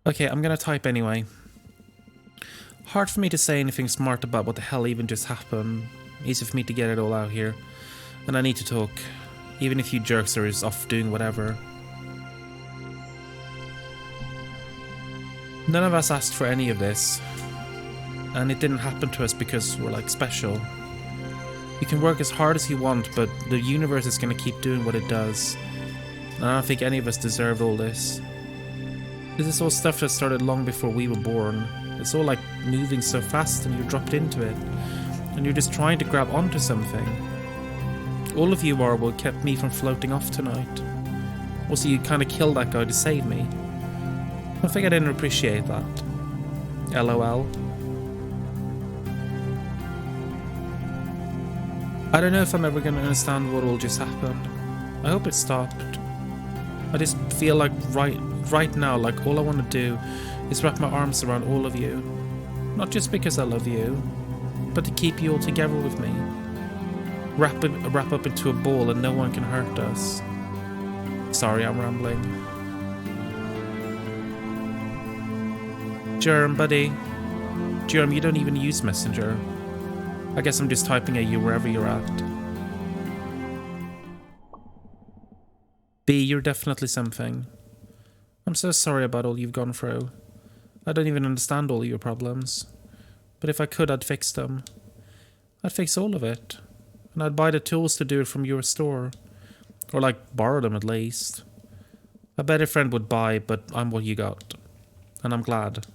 Okay, I'm gonna type anyway. Hard for me to say anything smart about what the hell even just happened. Easy for me to get it all out here. And I need to talk. Even if you jerks are off doing whatever. None of us asked for any of this. And it didn't happen to us because we're like special. You can work as hard as you want, but the universe is gonna keep doing what it does. And I don't think any of us deserve all this. This is all stuff that started long before we were born. It's all like moving so fast and you're dropped into it. And you're just trying to grab onto something. All of you are what kept me from floating off tonight. Also, you kind of killed that guy to save me. I think I didn't appreciate that. LOL. I don't know if I'm ever going to understand what all just happened. I hope it stopped. I just feel like right now, like all I want to do is wrap my arms around all of you. Not just because I love you, but to keep you all together with me. Wrap up into a ball and no one can hurt us. Sorry, I'm rambling. Germ, buddy. Germ, you don't even use Messenger. I guess I'm just typing at you wherever you're at. B, you're definitely something. I'm so sorry about all you've gone through. I don't even understand all your problems. But if I could, I'd fix them. I'd fix all of it. And I'd buy the tools to do it from your store. Or like, borrow them at least. I bet a friend would buy, but I'm what you got. And I'm glad.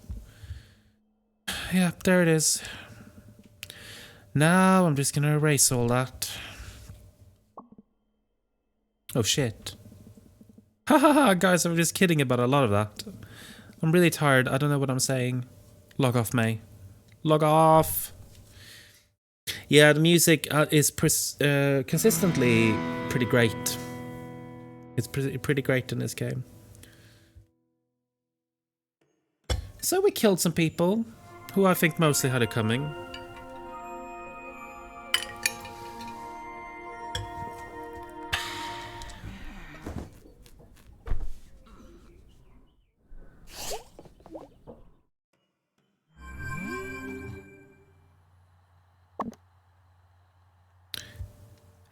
Yeah, there it is. Now I'm just gonna erase all that. Oh shit. Hahaha, guys, I'm just kidding about a lot of that. I'm really tired, I don't know what I'm saying. Log off, May. Log off! Yeah, the music is consistently pretty great. It's pretty great in this game. So we killed some people. who I think mostly had it coming.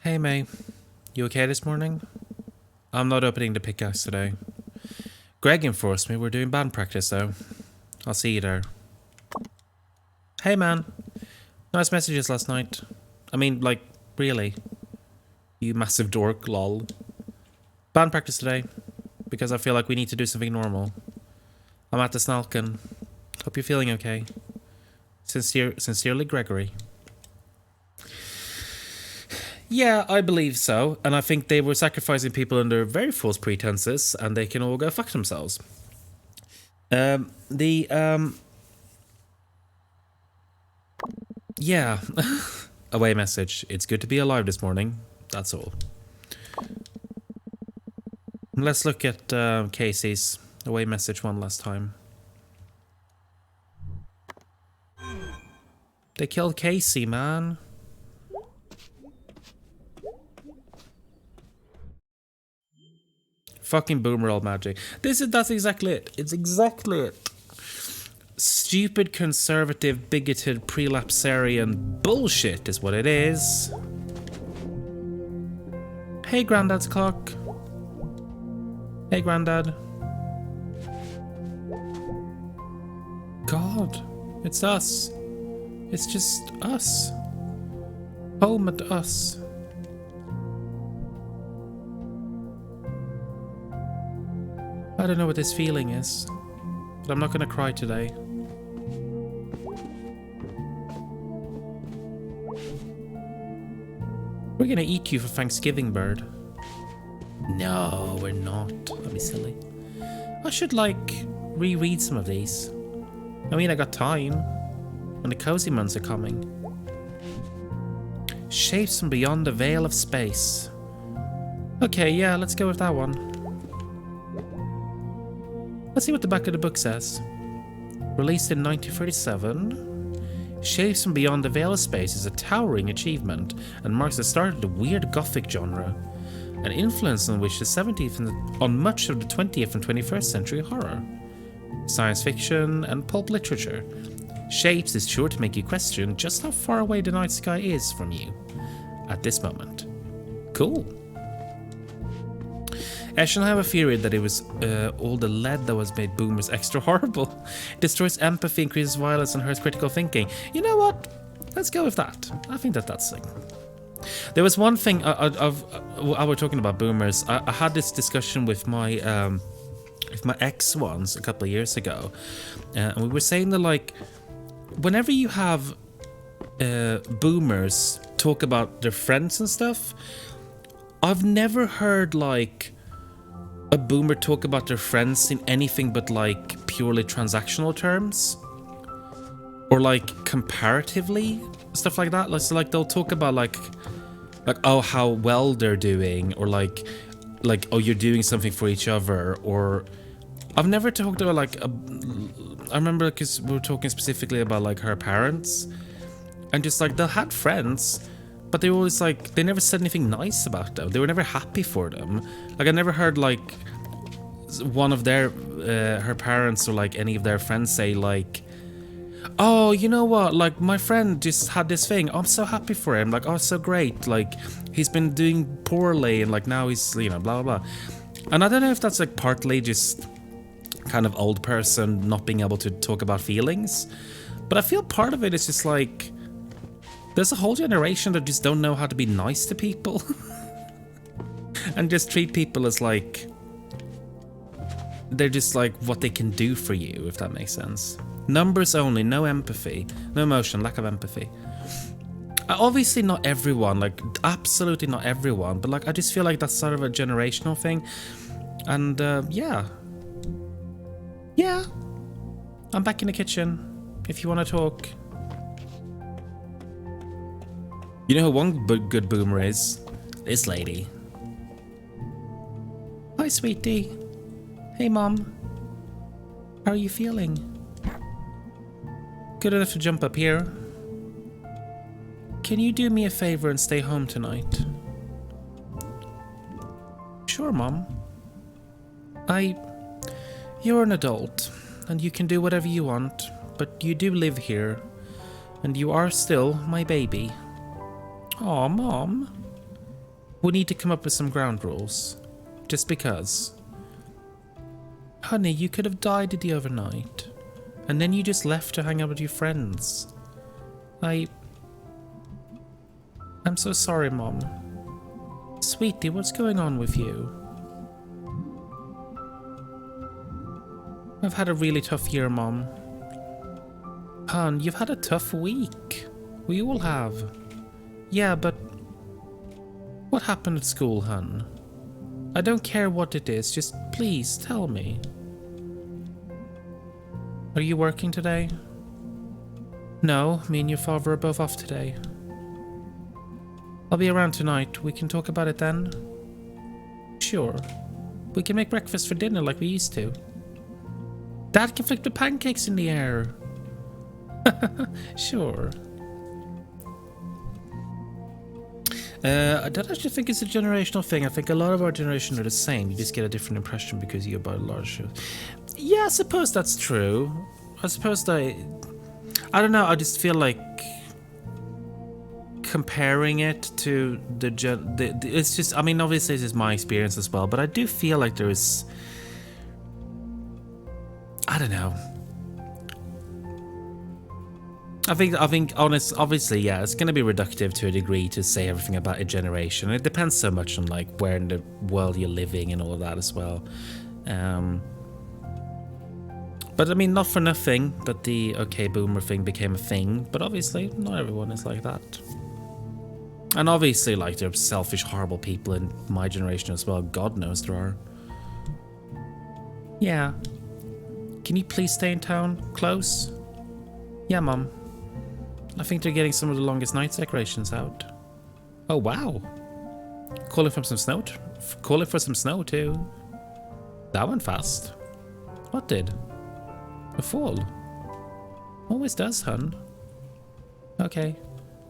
Hey May, you okay this morning? I'm not opening the pickaxe today. Greg enforced me we're doing band practice though. I'll see you there. Hey man, nice messages last night. I mean, like, really. You massive dork, lol. Band practice today, because I feel like we need to do something normal. I'm at the Snalkin. Hope you're feeling okay. Sincerely, Gregory. Yeah, I believe so, and I think they were sacrificing people under very false pretenses, and they can all go fuck themselves. Yeah. Away message. It's good to be alive this morning. That's all. Let's look at Casey's away message one last time. They killed Casey, man. Fucking boomer old magic. That's exactly it. It's exactly it. Stupid, conservative, bigoted, prelapsarian bullshit is what it is. Hey, Granddad's clock. Hey, Granddad. God, it's us. It's just us. Home at us. I don't know what this feeling is, but I'm not gonna cry today. We're gonna eat you for Thanksgiving, bird. No, we're not. That'd be silly. I should, like, reread some of these. I mean, I got time. And the cozy months are coming. Shapes from beyond the veil of space. Okay, yeah, let's go with that one. Let's see what the back of the book says. Released in 1937, Shapes from Beyond the Veil of Space is a towering achievement and marks the start of the weird gothic genre, an influence on which the 70th and on much of the 20th and 21st century horror, science fiction, and pulp literature. Shapes is sure to make you question just how far away the night sky is from you at this moment. Cool. Ash and I have a theory that it was all the lead that was made boomers extra horrible. It destroys empathy, increases violence, and hurts critical thinking. You know what? Let's go with that. I think that's it. There was one thing while we're talking about boomers. I had this discussion with my ex once a couple of years ago, and we were saying that, like, whenever you have boomers talk about their friends and stuff, I've never heard, like, a boomer talk about their friends in anything but, like, purely transactional terms, or, like, comparatively, stuff like that. Like, so, like, they'll talk about like oh, how well they're doing, or like oh, you're doing something for each other. Or I've never talked about, like, I remember, because we were talking specifically about, like, her parents, and just, like, they had friends, but they were always, like, they never said anything nice about them. They were never happy for them. Like, I never heard, like, one of their her parents or, like, any of their friends say, like, oh, you know what, like, my friend just had this thing, I'm so happy for him, like, oh, so great, like, he's been doing poorly, and, like, now he's, you know, blah blah blah. And I don't know if that's, like, partly just kind of old person not being able to talk about feelings, but I feel part of it is just, like, there's a whole generation that just don't know how to be nice to people. And just treat people as, like, they're just, like, what they can do for you, if that makes sense. Numbers only, no empathy, no emotion, lack of empathy. Obviously not everyone, like, absolutely not everyone, but, like, I just feel like that's sort of a generational thing. And yeah, I'm back in the kitchen if you want to talk. You know who one good boomer is? This lady. Hi, sweetie. Hey, Mom. How are you feeling? good enough to jump up here. Can you do me a favor and stay home tonight? Sure, Mom. You're an adult, and you can do whatever you want, but you do live here, and you are still my baby. Aw, Mom. We need to come up with some ground rules. Just because. Honey, you could have died the other night, and then you just left to hang out with your friends. I'm so sorry, Mom. Sweetie, what's going on with you? I've had a really tough year, Mom. Hon, you've had a tough week. We all have. Yeah, but what happened at school, Hon? I don't care what it is, just please tell me. Are you working today? No, me and your father are both off today. I'll be around tonight. We can talk about it then? Sure. We can make breakfast for dinner like we used to. Dad can flick the pancakes in the air. Sure. I don't actually think it's a generational thing. I think a lot of our generation are the same. You just get a different impression because you're about large. Yeah, I suppose that's true. I suppose I don't know. I just feel like comparing it to it's just. I mean, obviously this is my experience as well, but I do feel like there is. I don't know. I think obviously, yeah, it's going to be reductive to a degree to say everything about a generation. It depends so much on like where in the world you're living and all of that as well. But I mean, not for nothing that the okay boomer thing became a thing, but obviously not everyone is like that. And obviously, like, there are selfish, horrible people in my generation as well. God knows there are. Yeah. Can you please stay in town? Close? Yeah, Mum. I think they're getting some of the longest night decorations out. Oh, wow. Calling for some snow? Calling for some snow, too. That went fast. What did? The fall? Always does, hun. Okay.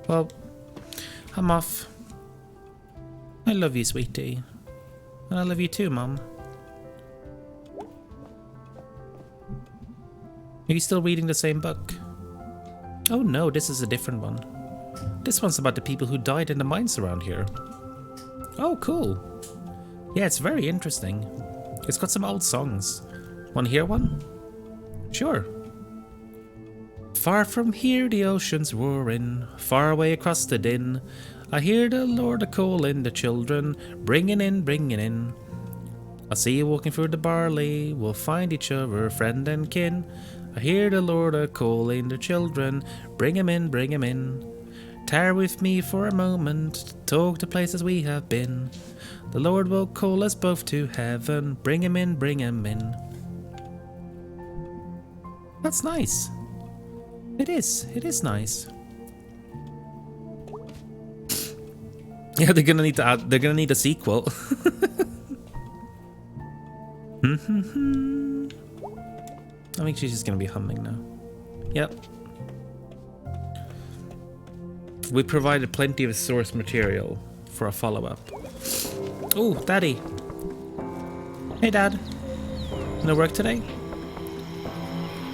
Well, I'm off. I love you, sweetie. And I love you too, Mum. Are you still reading the same book? Oh no, this is a different one. This one's about the people who died in the mines around here. Oh, cool. Yeah, it's very interesting. It's got some old songs. Wanna hear one? Sure. Far from here the ocean's roaring, far away across the din. I hear the Lord a-calling the children, bringing in. I see you walking through the barley, we'll find each other, friend and kin. I hear the Lord a-calling the children, bring 'em in. Tarry with me for a moment, talk to places we have been. The Lord will call us both to heaven, bring 'em in. That's nice. It is nice. Yeah, they're gonna need a sequel. I think she's just gonna be humming now. Yep. We provided plenty of source material for a follow-up. Oh, Daddy. Hey, Dad. No work today?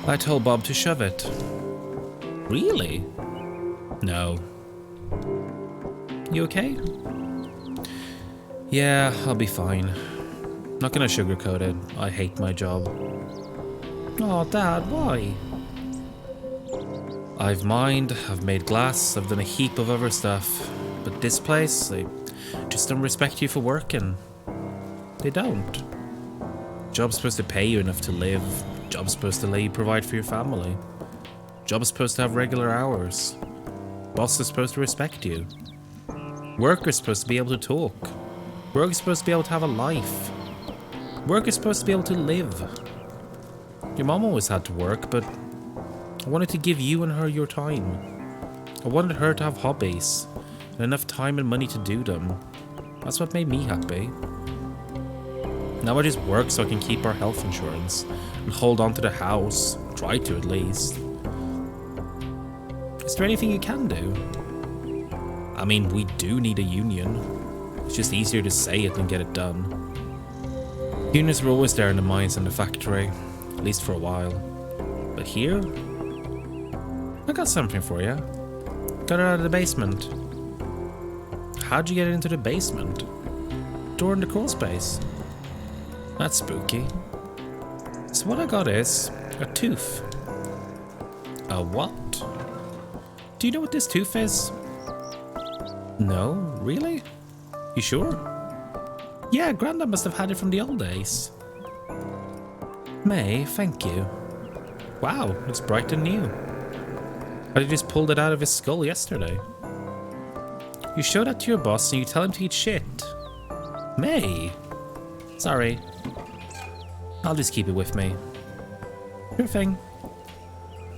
I told Bob to shove it. Really? No. You okay? Yeah, I'll be fine. Not gonna sugarcoat it. I hate my job. Oh, Dad, why? I've mined, I've made glass, I've done a heap of other stuff. But this place, they just don't respect you for working. They don't. Job's supposed to pay you enough to live. Job's supposed to let you provide for your family. Job's supposed to have regular hours. Boss is supposed to respect you. Work is supposed to be able to talk. Work is supposed to be able to have a life. Work is supposed to be able to live. Your mom always had to work, but I wanted to give you and her your time. I wanted her to have hobbies and enough time and money to do them. That's what made me happy. Now I just work so I can keep our health insurance and hold on to the house. Try to, at least. Is there anything you can do? I mean, we do need a union. It's just easier to say it than get it done. Unions were always there in the mines and the factory, at least for a while. But here? I got something for you. Got it out of the basement. How'd you get it into the basement? Door in the crawl space. That's spooky. So what I got is a tooth. A what? Do you know what this tooth is? No? Really? You sure? Yeah, Grandad must have had it from the old days. May, thank you. Wow, it's bright and new. I just pulled it out of his skull yesterday. You show that to your boss and you tell him to eat shit. May. Sorry. I'll just keep it with me. Sure thing.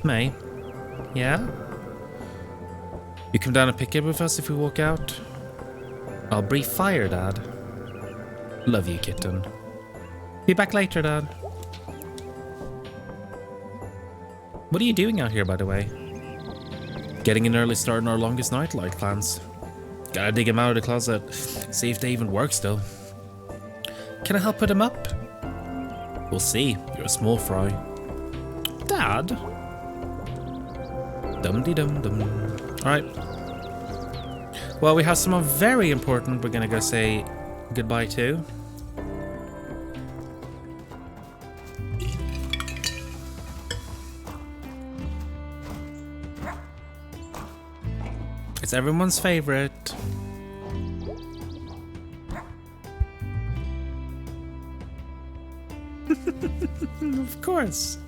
May. Yeah? You come down and pick it with us if we walk out? I'll breathe fire, Dad. Love you, kitten. Be back later, Dad. What are you doing out here, by the way? Getting an early start on our longest nightlight plans. Gotta dig him out of the closet. See if they even work still. Can I help put him up? We'll see. You're a small fry. Dad? Dum-de-dum-dum. Alright. Well, we have someone very important we're gonna go say goodbye to. It's everyone's favorite. Of course.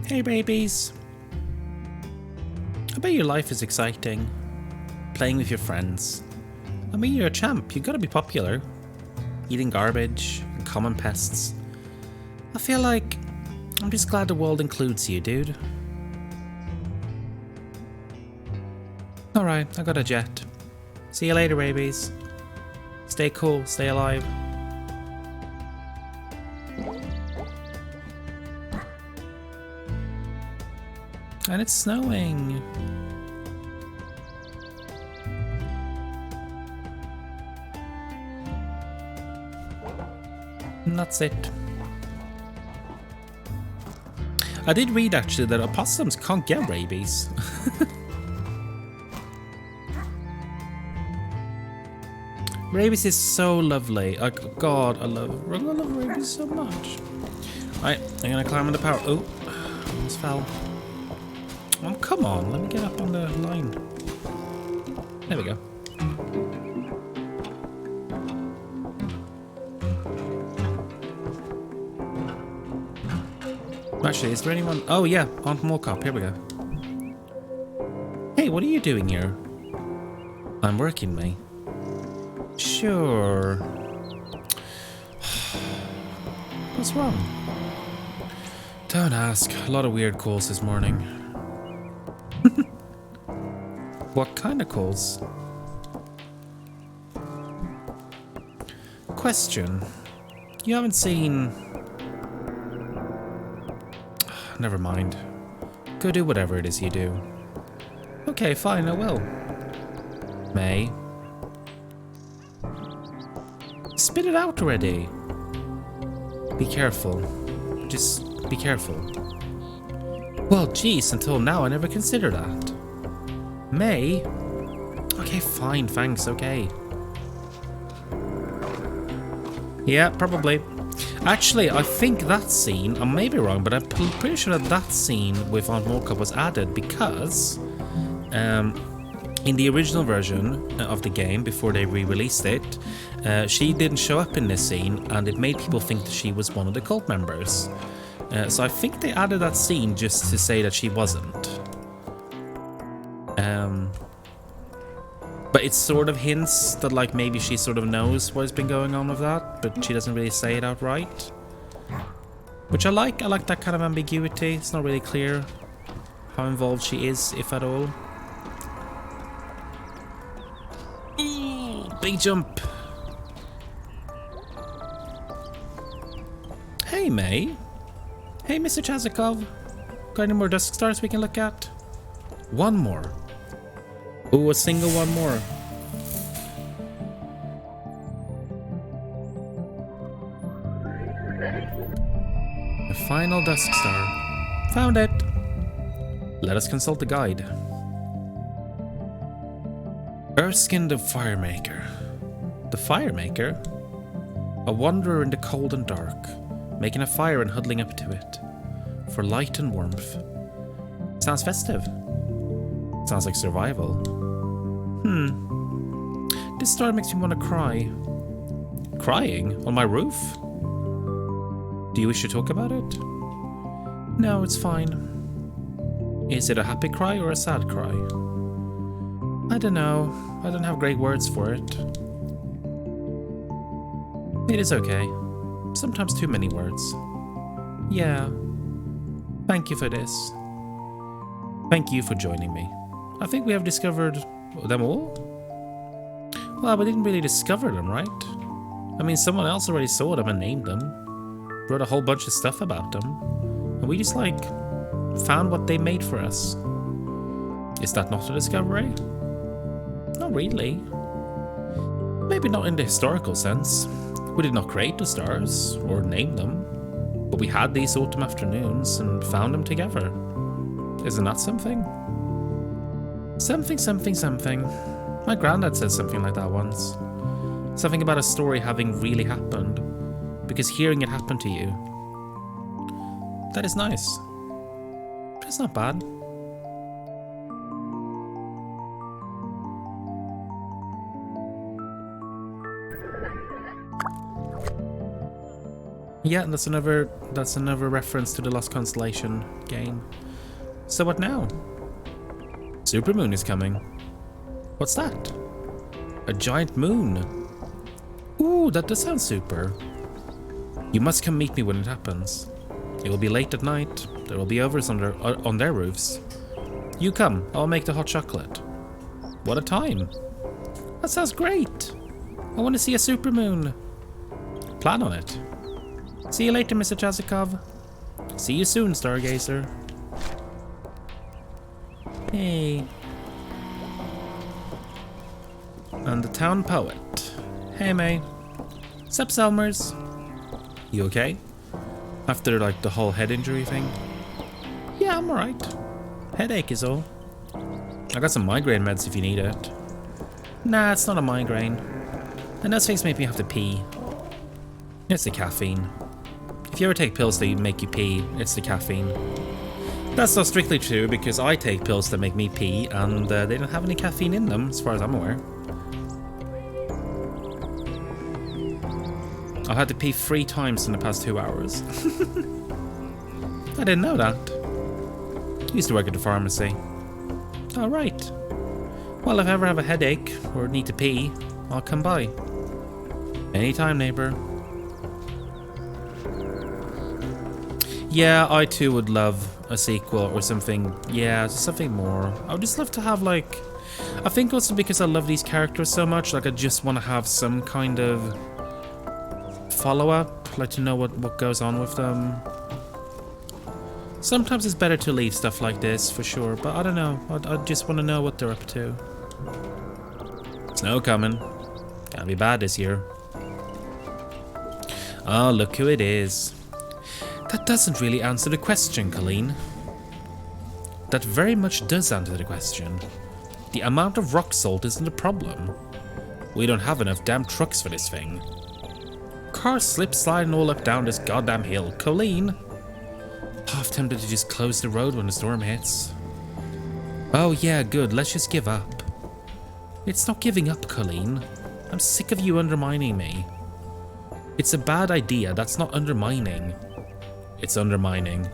Hey babies. I bet your life is exciting. Playing with your friends. I mean, you're a champ, you gotta be popular. Eating garbage and common pests. I feel like I'm just glad the world includes you, dude. Alright, I got a jet. See you later, babies. Stay cool, stay alive. And it's snowing. And that's it. I did read actually that opossums can't get rabies. Rabies is so lovely. Like, God, I love rabies so much. Right, I'm gonna climb on the power. Oh, almost fell. Oh, come on, let me get up on the line. There we go. Actually, is there anyone? Oh yeah, on Morcop, here we go. Hey, what are you doing here? I'm working, mate. Sure. What's wrong? Don't ask. A lot of weird calls this morning. What kind of calls? Question. You haven't seen... Never mind. Go do whatever it is you do. Okay, fine, I will. May. Spit it out already. Be careful. Just be careful. Well, geez, until now I never considered that. May? Okay, fine, thanks, okay. Yeah, probably. Actually, I think that scene, I may be wrong, but I'm pretty sure that that scene with Aunt Morka was added because in the original version of the game, before they re-released it, she didn't show up in this scene, and it made people think that she was one of the cult members. So I think they added that scene just to say that she wasn't. But it sort of hints that like maybe she sort of knows what's been going on with that, but she doesn't really say it outright. Which I like that kind of ambiguity. It's not really clear how involved she is, if at all. Ooh, big jump. Hey, May. Hey, Mr. Chazikov. Got any more dusk stars we can look at? One more. Ooh, a single one more. The final dusk star. Found it. Let us consult the guide. Erskine the Firemaker. The Firemaker? A wanderer in the cold and dark, making a fire and huddling up to it, for light and warmth. Sounds festive. Sounds like survival. This star makes me want to cry. Crying? On my roof? Do you wish to talk about it? No, it's fine. Is it a happy cry or a sad cry? I don't know. I don't have great words for it. It is okay. Sometimes too many words. Yeah. Thank you for this. Thank you for joining me. I think we have discovered them all? Well, we didn't really discover them, right? I mean, someone else already saw them and named them. Wrote a whole bunch of stuff about them. And we just, like, found what they made for us. Is that not a discovery? Not really. Maybe not in the historical sense. We did not create the stars, or name them. But we had these autumn afternoons and found them together. Isn't that something? Something, something, something. My granddad said something like that once. Something about a story having really happened. Because hearing it happen to you. That is nice. It's not bad. Yeah, that's another reference to the Lost Constellation game. So what now? Supermoon is coming. What's that? A giant moon. Ooh, that does sound super. You must come meet me when it happens. It will be late at night. There will be overs on their roofs. You come, I'll make the hot chocolate. What a time. That sounds great. I want to see a supermoon. Plan on it. See you later, Mr. Chazikov. See you soon, Stargazer. Hey. And the town poet. Hey, May. Sup, Selmers? You okay? After, like, the whole head injury thing? Yeah, I'm alright. Headache is all. I got some migraine meds if you need it. Nah, it's not a migraine. And those things make me have to pee. It's the caffeine. If you ever take pills that make you pee, it's the caffeine. That's not strictly true, because I take pills that make me pee, and they don't have any caffeine in them, as far as I'm aware. I've had to pee 3 times in the past 2 hours. I didn't know that. I used to work at the pharmacy. Alright. Well, if I ever have a headache, or need to pee, I'll come by. Anytime, neighbor. Yeah, I too would love a sequel or something. Yeah, something more. I would just love to have, like... I think also because I love these characters so much, like I just want to have some kind of follow-up, like to know what goes on with them. Sometimes it's better to leave stuff like this, for sure, but I don't know. I just want to know what they're up to. Snow coming. Can't be bad this year. Oh, look who it is. That doesn't really answer the question, Colleen. That very much does answer the question. The amount of rock salt isn't a problem. We don't have enough damn trucks for this thing. Cars slip sliding all up down this goddamn hill. Colleen! Half tempted to just close the road when the storm hits. Oh yeah, good. Let's just give up. It's not giving up, Colleen. I'm sick of you undermining me. It's a bad idea. That's not undermining. It's undermining.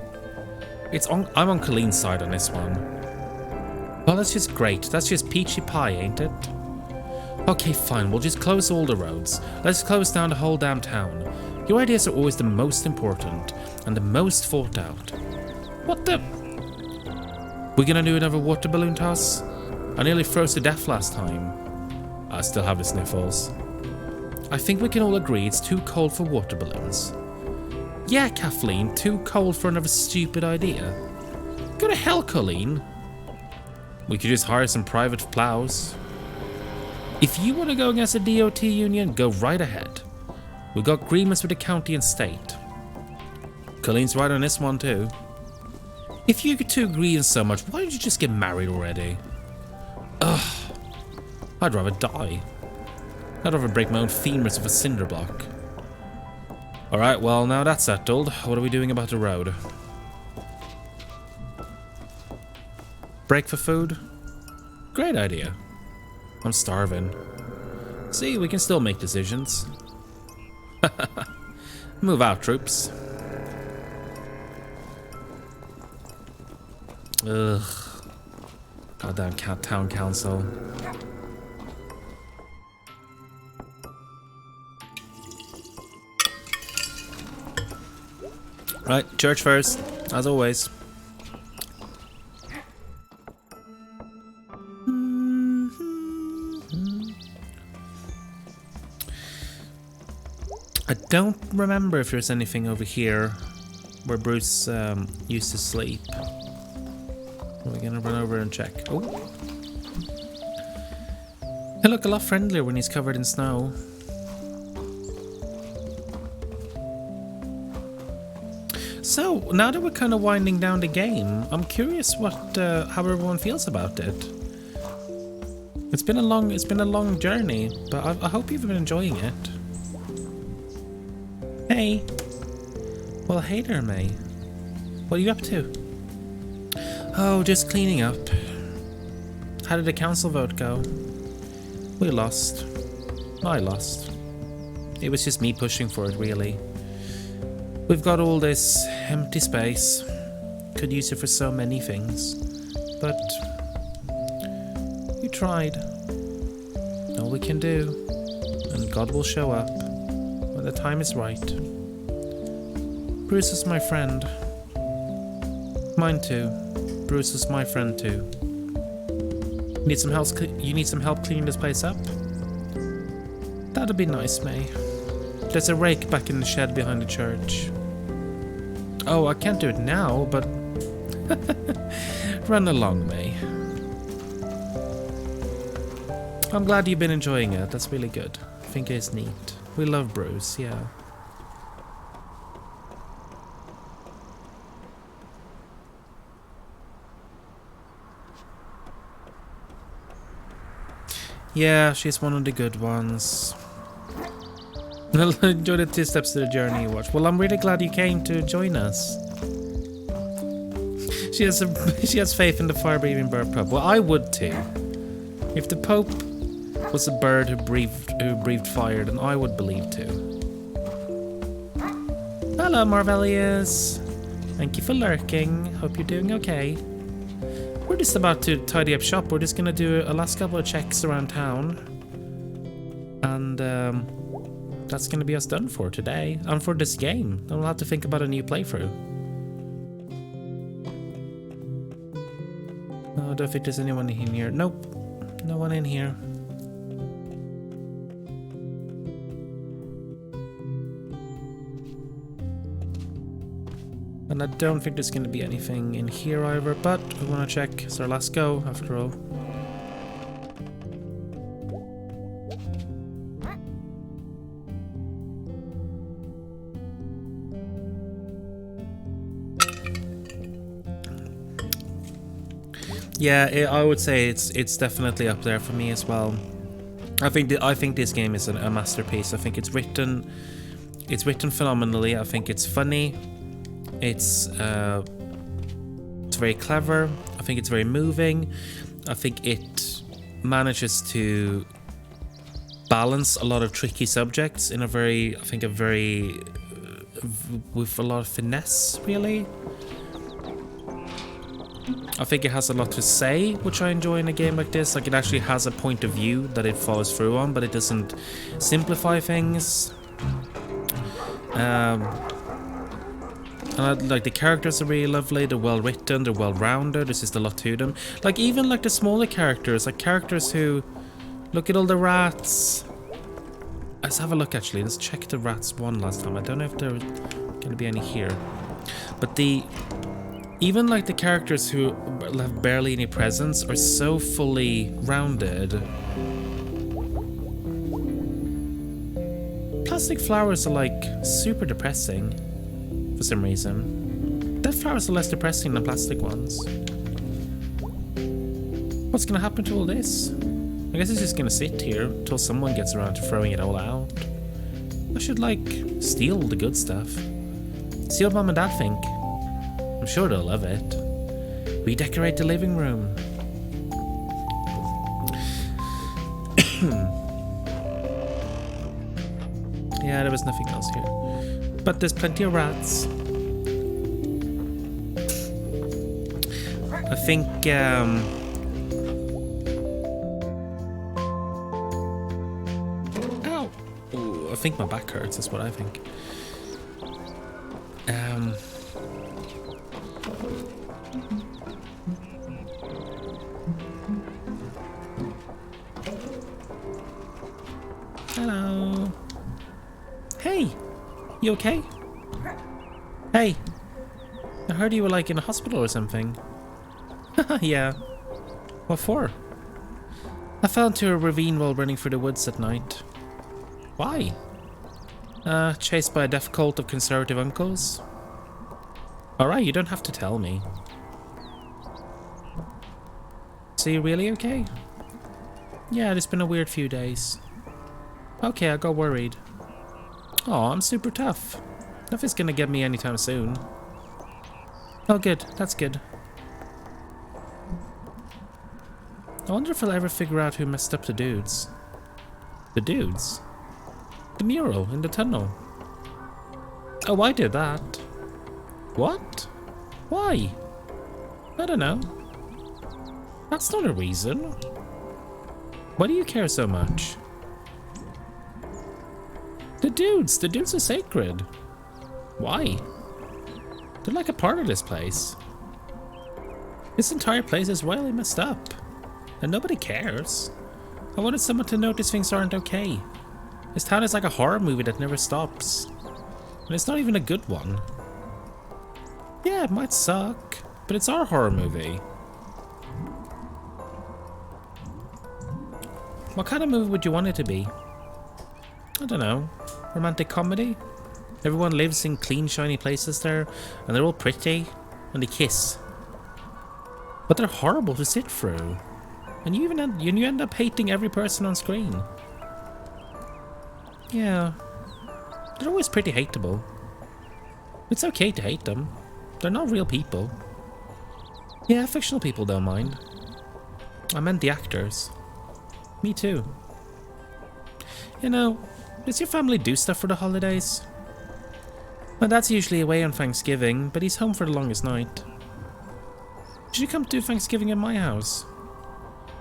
I'm on Colleen's side on this one. Well, that's just great. That's just peachy pie, ain't it? Okay, fine. We'll just close all the roads. Let's close down the whole damn town. Your ideas are always the most important and the most thought out. What the? We're gonna do another water balloon toss? I nearly froze to death last time. I still have the sniffles. I think we can all agree it's too cold for water balloons. Yeah, Kathleen, too cold for another stupid idea. Go to hell, Colleen. We could just hire some private plows. If you want to go against the DOT union, go right ahead. We've got agreements with the county and state. Colleen's right on this one too. If you two agree on so much, why don't you just get married already? Ugh. I'd rather die. I'd rather break my own femurs with a cinder block. Alright, well now that's settled. What are we doing about the road? Break for food? Great idea. I'm starving. See, we can still make decisions. Move out, troops. Ugh. Goddamn town council. Right, church first, as always. I don't remember if there's anything over here where Bruce used to sleep. We're gonna run over and check. Oh, he'll look a lot friendlier when he's covered in snow. So now that we're kind of winding down the game, I'm curious what how everyone feels about it. It's been a long journey, but I hope you've been enjoying it. Hey. Well, hey there, May. What are you up to? Oh, just cleaning up. How did the council vote go? We lost. I lost. It was just me pushing for it, really. We've got all this empty space. Could use it for so many things. But we tried. All we can do. And God will show up when the time is right. Bruce is my friend. Mine too. Bruce is my friend too. Need some help? You need some help cleaning this place up? That'd be nice, May. There's a rake back in the shed behind the church. Oh, I can't do it now, but run along, May. I'm glad you've been enjoying it. That's really good. I think it's neat. We love Bruce, yeah. Yeah, she's one of the good ones. Enjoy the 2 steps to the journey you watched. Well, I'm really glad you came to join us. She has faith in the fire-breathing bird Pope. Well, I would too. If the Pope was a bird who breathed fire, then I would believe too. Hello, Marvellius. Thank you for lurking. Hope you're doing okay. We're just about to tidy up shop. We're just gonna do a last couple of checks around town. And that's gonna be us done for today. And for this game. Then we'll have to think about a new playthrough. I don't think there's anyone in here. Nope. No one in here. And I don't think there's going to be anything in here either, but we want to check. It's our last go, after all. Yeah, I would say it's definitely up there for me as well. I think this game is a masterpiece. I think it's written phenomenally. I think it's funny. It's very clever. I think it's very moving. I think it manages to balance a lot of tricky subjects in with a lot of finesse, really. I think it has a lot to say, which I enjoy in a game like this. Like, it actually has a point of view that it follows through on, but it doesn't simplify things. And like, the characters are really lovely, they're well written, they're well rounded, there's just a lot to them. Like, even like the smaller characters, like characters who, look at all the rats. Let's have a look actually, let's check the rats one last time. I don't know if they're gonna going to be any here. But even like the characters who have barely any presence are so fully rounded. Plastic flowers are like super depressing for some reason. Dead flowers are less depressing than plastic ones. What's going to happen to all this? I guess it's just going to sit here until someone gets around to throwing it all out. I should, like, steal the good stuff. See what Mom and Dad think. I'm sure they'll love it. Redecorate the living room. Yeah, there was nothing else here. But there's plenty of rats. I think, I think my back hurts, that's what I think. Hello. Hey, you okay? Hey, I heard you were like in a hospital or something. Yeah. What for? I fell into a ravine while running through the woods at night. Why? Chased by a deaf cult of conservative uncles? Alright, you don't have to tell me. So you really okay? Yeah, it's been a weird few days. Okay, I got worried. Oh, I'm super tough. Nothing's gonna get me anytime soon. Oh good, that's good. I wonder if I'll ever figure out who messed up the dudes. The dudes? The mural in the tunnel. Oh, I did that. What? Why? I don't know. That's not a reason. Why do you care so much? The dudes are sacred. Why? They're like a part of this place. This entire place is royally messed up. And nobody cares. I wanted someone to notice things aren't okay. This town is like a horror movie that never stops. And it's not even a good one. Yeah, it might suck, but it's our horror movie. What kind of movie would you want it to be? I don't know. Romantic comedy? Everyone lives in clean, shiny places there, and they're all pretty, and they kiss. But they're horrible to sit through. And you end up hating every person on screen. Yeah. They're always pretty hateable. It's okay to hate them. They're not real people. Yeah, fictional people don't mind. I meant the actors. Me too. You know, does your family do stuff for the holidays? My dad's usually away on Thanksgiving, but he's home for the longest night. Should you come do Thanksgiving in my house?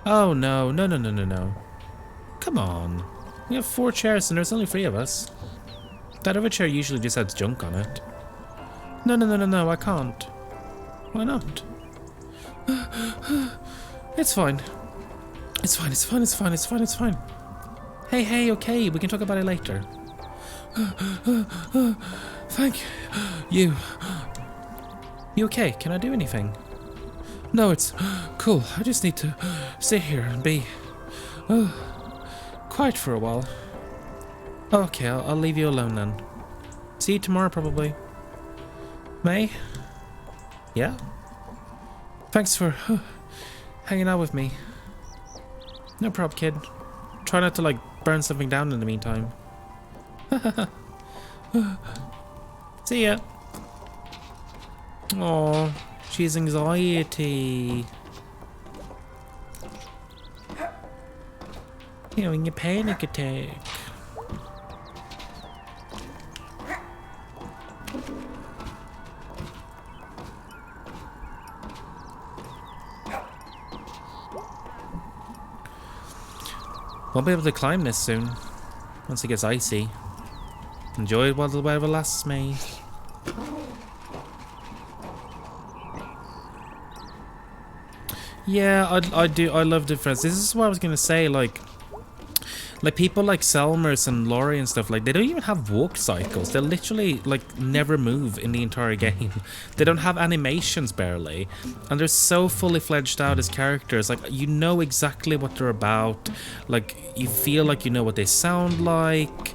Oh no. Come on. We have 4 chairs and there's only 3 of us. That other chair usually just has junk on it. No, I can't. Why not? It's fine. It's fine. Hey, okay, we can talk about it later. Thank you. You okay? Can I do anything? No, it's cool. I just need to sit here and be quiet for a while. Okay, I'll leave you alone then. See you tomorrow probably. May? Yeah? Thanks for hanging out with me. No prob, kid. Try not to like burn something down in the meantime. See ya. Aw, she has anxiety. Having a panic attack. Won't be able to climb this soon, once it gets icy. Enjoy it while the weather lasts, me. Yeah, I love difference. This is what I was gonna say, like Like people like Selmers and Laurie and stuff, like they don't even have walk cycles. They literally like never move in the entire game. They don't have animations barely, and they're so fully fledged out as characters. Like you know exactly what they're about. Like you feel like you know what they sound like.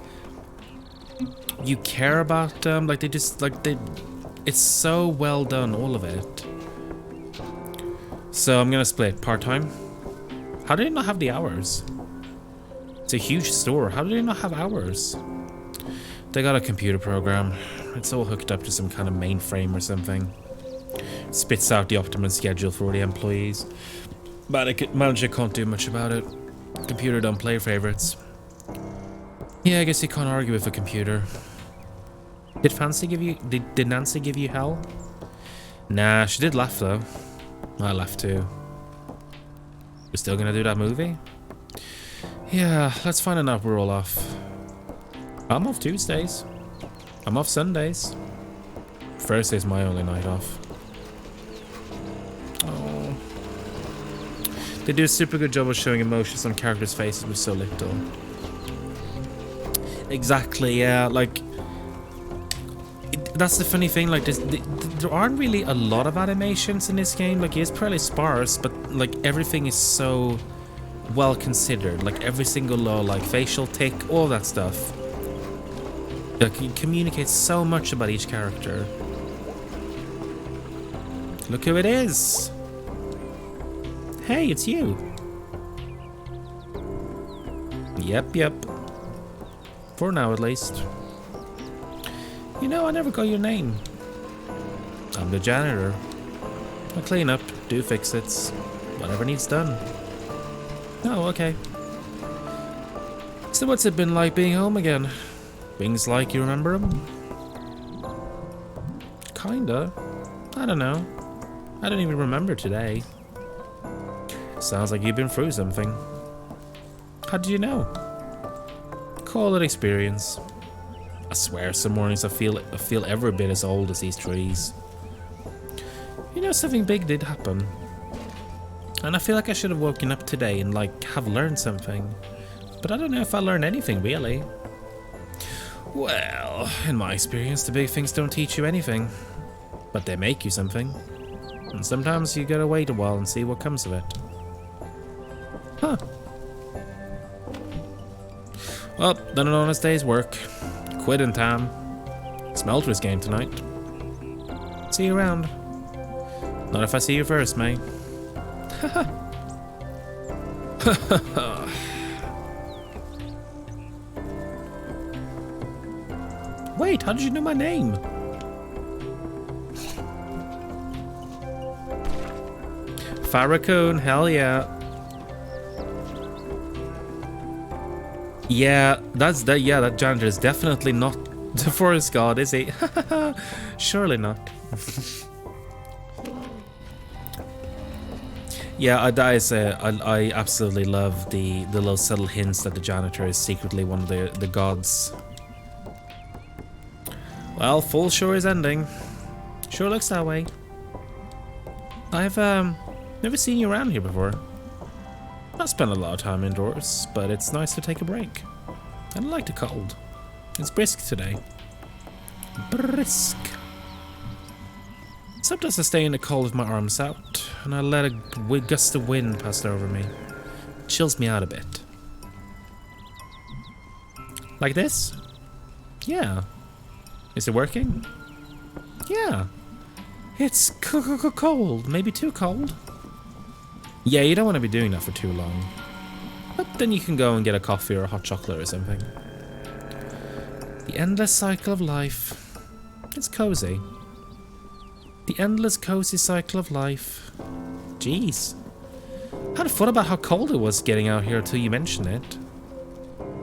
You care about them. Like they just like they. It's so well done, all of it. So I'm gonna split part-time. How did it not have the hours? It's a huge store. How did they not have hours? They got a computer program. It's all hooked up to some kind of mainframe or something. It spits out the optimum schedule for the employees. But manager can't do much about it. Computer don't play favorites. Yeah, I guess you can't argue with a computer. Did Nancy give you hell? Nah, she did laugh though. I laughed too. We're still gonna do that movie? Yeah, let's find a night we're all off. I'm off Tuesdays. I'm off Sundays. Thursday's my only night off. Oh. They do a super good job of showing emotions on characters' faces with so little. Exactly, yeah, like... That's the funny thing, like, there aren't really a lot of animations in this game. Like, it is pretty sparse, but, like, everything is so well considered. Like, every single law, like, facial tick, all that stuff. Like, it communicates so much about each character. Look who it is! Hey, it's you! Yep. For now, at least. You know, I never got your name. I'm the janitor. I clean up, do fix-its, whatever needs done. Oh, okay. So what's it been like being home again? Things like you remember them? Kinda. I don't know. I don't even remember today. Sounds like you've been through something. How did you know? Call it experience. I swear some mornings I feel every bit as old as these trees. You know, something big did happen. And I feel like I should have woken up today and like have learned something. But I don't know if I learned anything really. Well, in my experience, the big things don't teach you anything. But they make you something. And sometimes you gotta wait a while and see what comes of it. Huh. Well, done an honest day's work. Quitting time. Smelter's game tonight. See you around. Not if I see you first, mate. Wait, how did you know my name? Farrakhan, hell yeah. Yeah, that janitor is definitely not the forest god, is he? Surely not. Yeah, I absolutely love the little subtle hints that the janitor is secretly one of the gods. Well, fall sure is ending. Sure looks that way. I've never seen you around here before. I spend a lot of time indoors, but it's nice to take a break. I don't like the cold. It's brisk today. Brisk. Sometimes I stay in the cold with my arms out, and I let a gust of wind pass over me. It chills me out a bit. Like this? Yeah. Is it working? Yeah. It's cold. Maybe too cold. Yeah, you don't want to be doing that for too long. But then you can go and get a coffee or a hot chocolate or something. The endless cycle of life. It's cozy. The endless cozy cycle of life. Jeez. I hadn't thought about how cold it was getting out here until you mentioned it.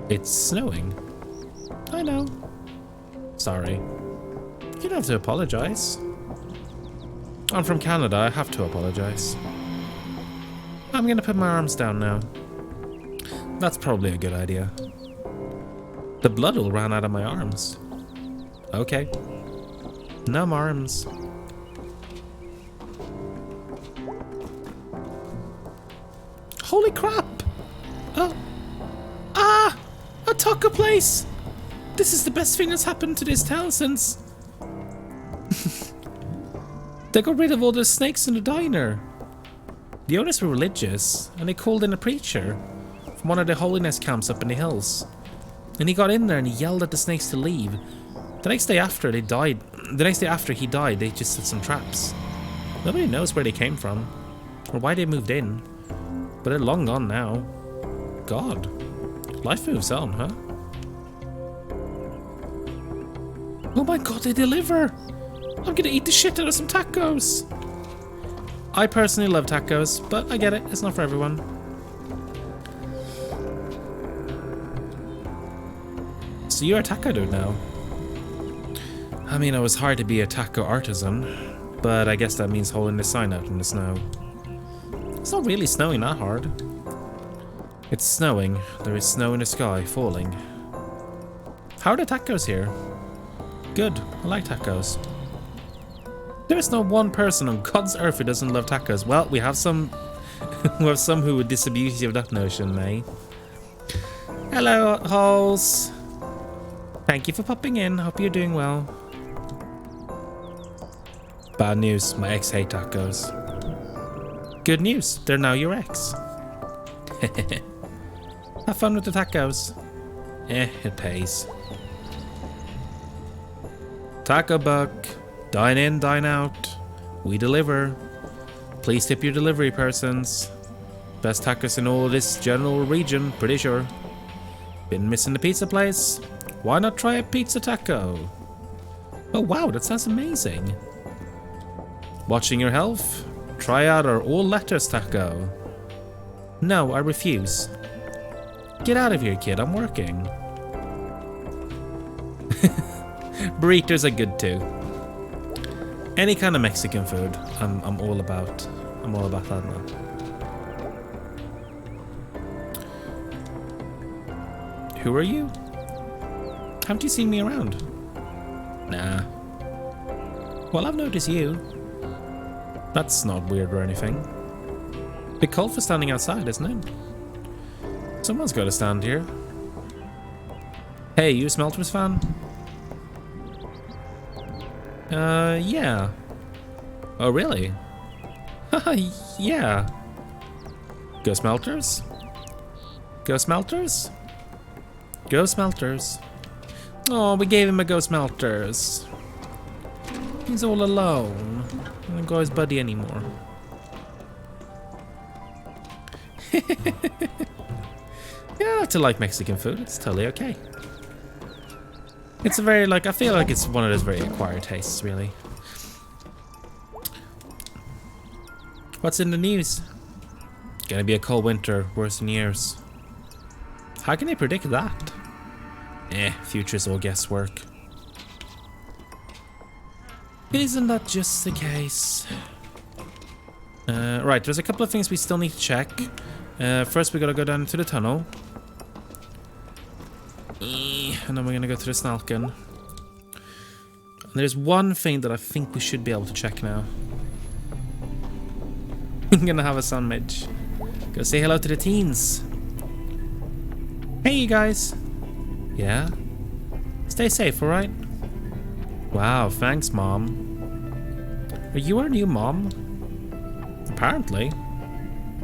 It's snowing. I know. Sorry. You don't have to apologize. I'm from Canada, I have to apologize. I'm gonna put my arms down now. That's probably a good idea. The blood all ran out of my arms. Okay. Numb arms. Holy crap! Oh. Ah! taco place! This is the best thing that's happened to this town since... They got rid of all the snakes in the diner. The owners were religious, and they called in a preacher from one of the holiness camps up in the hills. And he got in there and he yelled at the snakes to leave. The next day after he died, they just set some traps. Nobody knows where they came from, or why they moved in. But they're long gone now. God. Life moves on, huh? Oh my god, they deliver! I'm gonna eat the shit out of some tacos! I personally love tacos, but I get it, it's not for everyone. So you're a taco dude now? I mean, it was hard to be a taco artisan, but I guess that means holding the sign out in the snow. It's not really snowing that hard. It's snowing. There is snow in the sky, falling. How are the tacos here? Good. I like tacos. There is no one person on God's earth who doesn't love tacos. Well, we have some... we have some who would disabuse you of that notion, eh? Hello, Holes. Thank you for popping in. Hope you're doing well. Bad news. My ex hate tacos. Good news. They're now your ex. Have fun with the tacos. It pays. Taco Buck. Dine in, dine out. We deliver. Please tip your delivery persons. Best tacos in all this general region, pretty sure. Been missing the pizza place? Why not try a pizza taco? Oh wow, that sounds amazing. Watching your health? Try out our all letters taco. No, I refuse. Get out of here, kid, I'm working. Burritos are good too. Any kind of Mexican food, I'm all about. I'm all about that now. Who are you? Haven't you seen me around? Nah. Well, I've noticed you. That's not weird or anything. Bit cold for standing outside, isn't it? Someone's got to stand here. Hey, you a Smelters fan? Yeah. Oh, really? Haha, yeah. Go Smelters? Go Smelters? Go Smelters. Oh, we gave him a Go Smelters. He's all alone. I don't got his buddy anymore. Yeah, I have to like Mexican food. It's totally okay. It's a very, like, I feel like it's one of those very acquired tastes, really. What's in the news? Gonna be a cold winter, worse than years. How can they predict that? Future's all guesswork. Isn't that just the case? Right, there's a couple of things we still need to check. First we gotta go down to the tunnel. And then we're gonna go to the Snalken. And there's one thing that I think we should be able to check now. I'm gonna have a sandwich. Go say hello to the teens. Hey you guys. Yeah? Stay safe, alright? Wow, thanks mom. Are you our new mom? Apparently.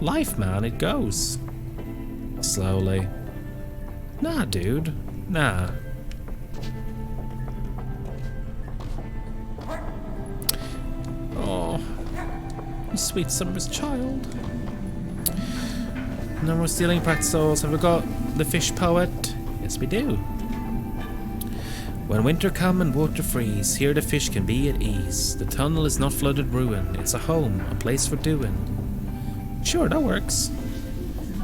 Life, man, it goes. Slowly. Nah, dude. Nah. Oh. You sweet summer's child. No more stealing pretzels. Have we got the fish poet? Yes, we do. When winter come and water freeze, here the fish can be at ease. The tunnel is not flooded ruin. It's a home, a place for doing. Sure, that works.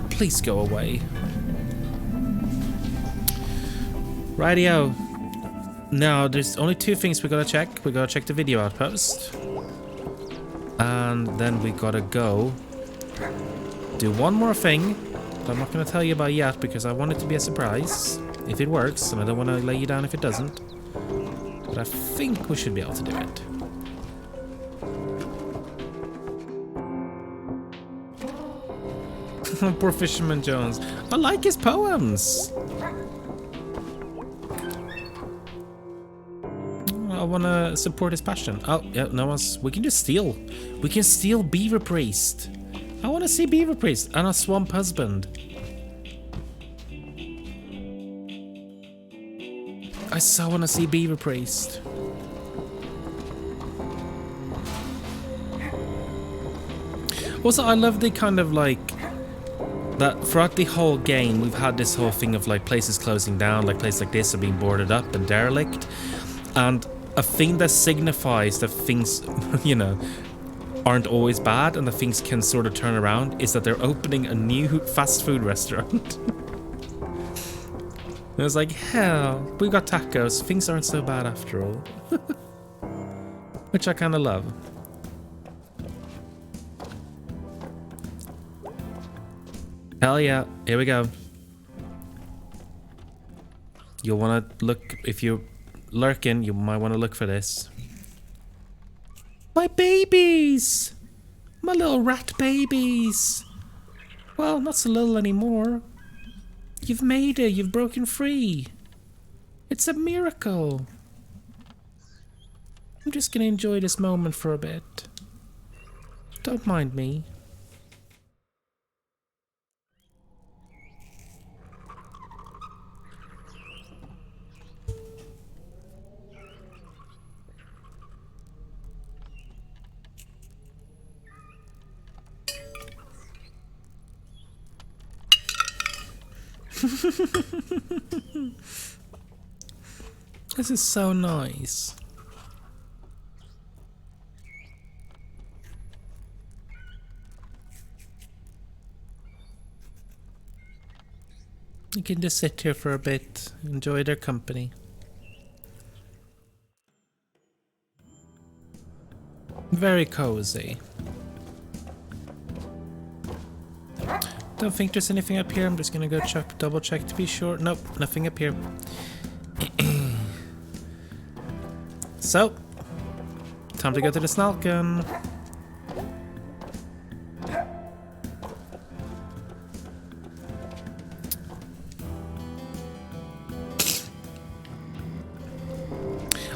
Please go away. Rightio. Now, there's only two things we gotta check. We gotta check the video outpost. And then we gotta go do one more thing that I'm not gonna tell you about yet because I want it to be a surprise if it works, and I don't want to lay you down if it doesn't. But I think we should be able to do it. Poor Fisherman Jones. I like his poems. want to support his passion. Oh, yeah, no one's... We can just steal. We can steal Beaver Priest. I want to see Beaver Priest and a Swamp Husband. I so want to see Beaver Priest. Also, I love the kind of like... that throughout the whole game, we've had this whole thing of like places closing down, like places like this are being boarded up and derelict. And a thing that signifies that things, you know, aren't always bad and that things can sort of turn around is that they're opening a new fast food restaurant. It was like, hell, we got tacos. Things aren't so bad after all. Which I kind of love. Hell yeah, here we go. You'll want to look, if you're lurking, you might want to look for this. My babies! My little rat babies! Well, not so little anymore. You've made it, you've broken free. It's a miracle. I'm just gonna enjoy this moment for a bit. Don't mind me. This is so nice. You can just sit here for a bit, enjoy their company. Very cozy. Don't think there's anything up here. I'm just gonna go check, double check to be sure. Nope, nothing up here. So, time to go to the Snalken.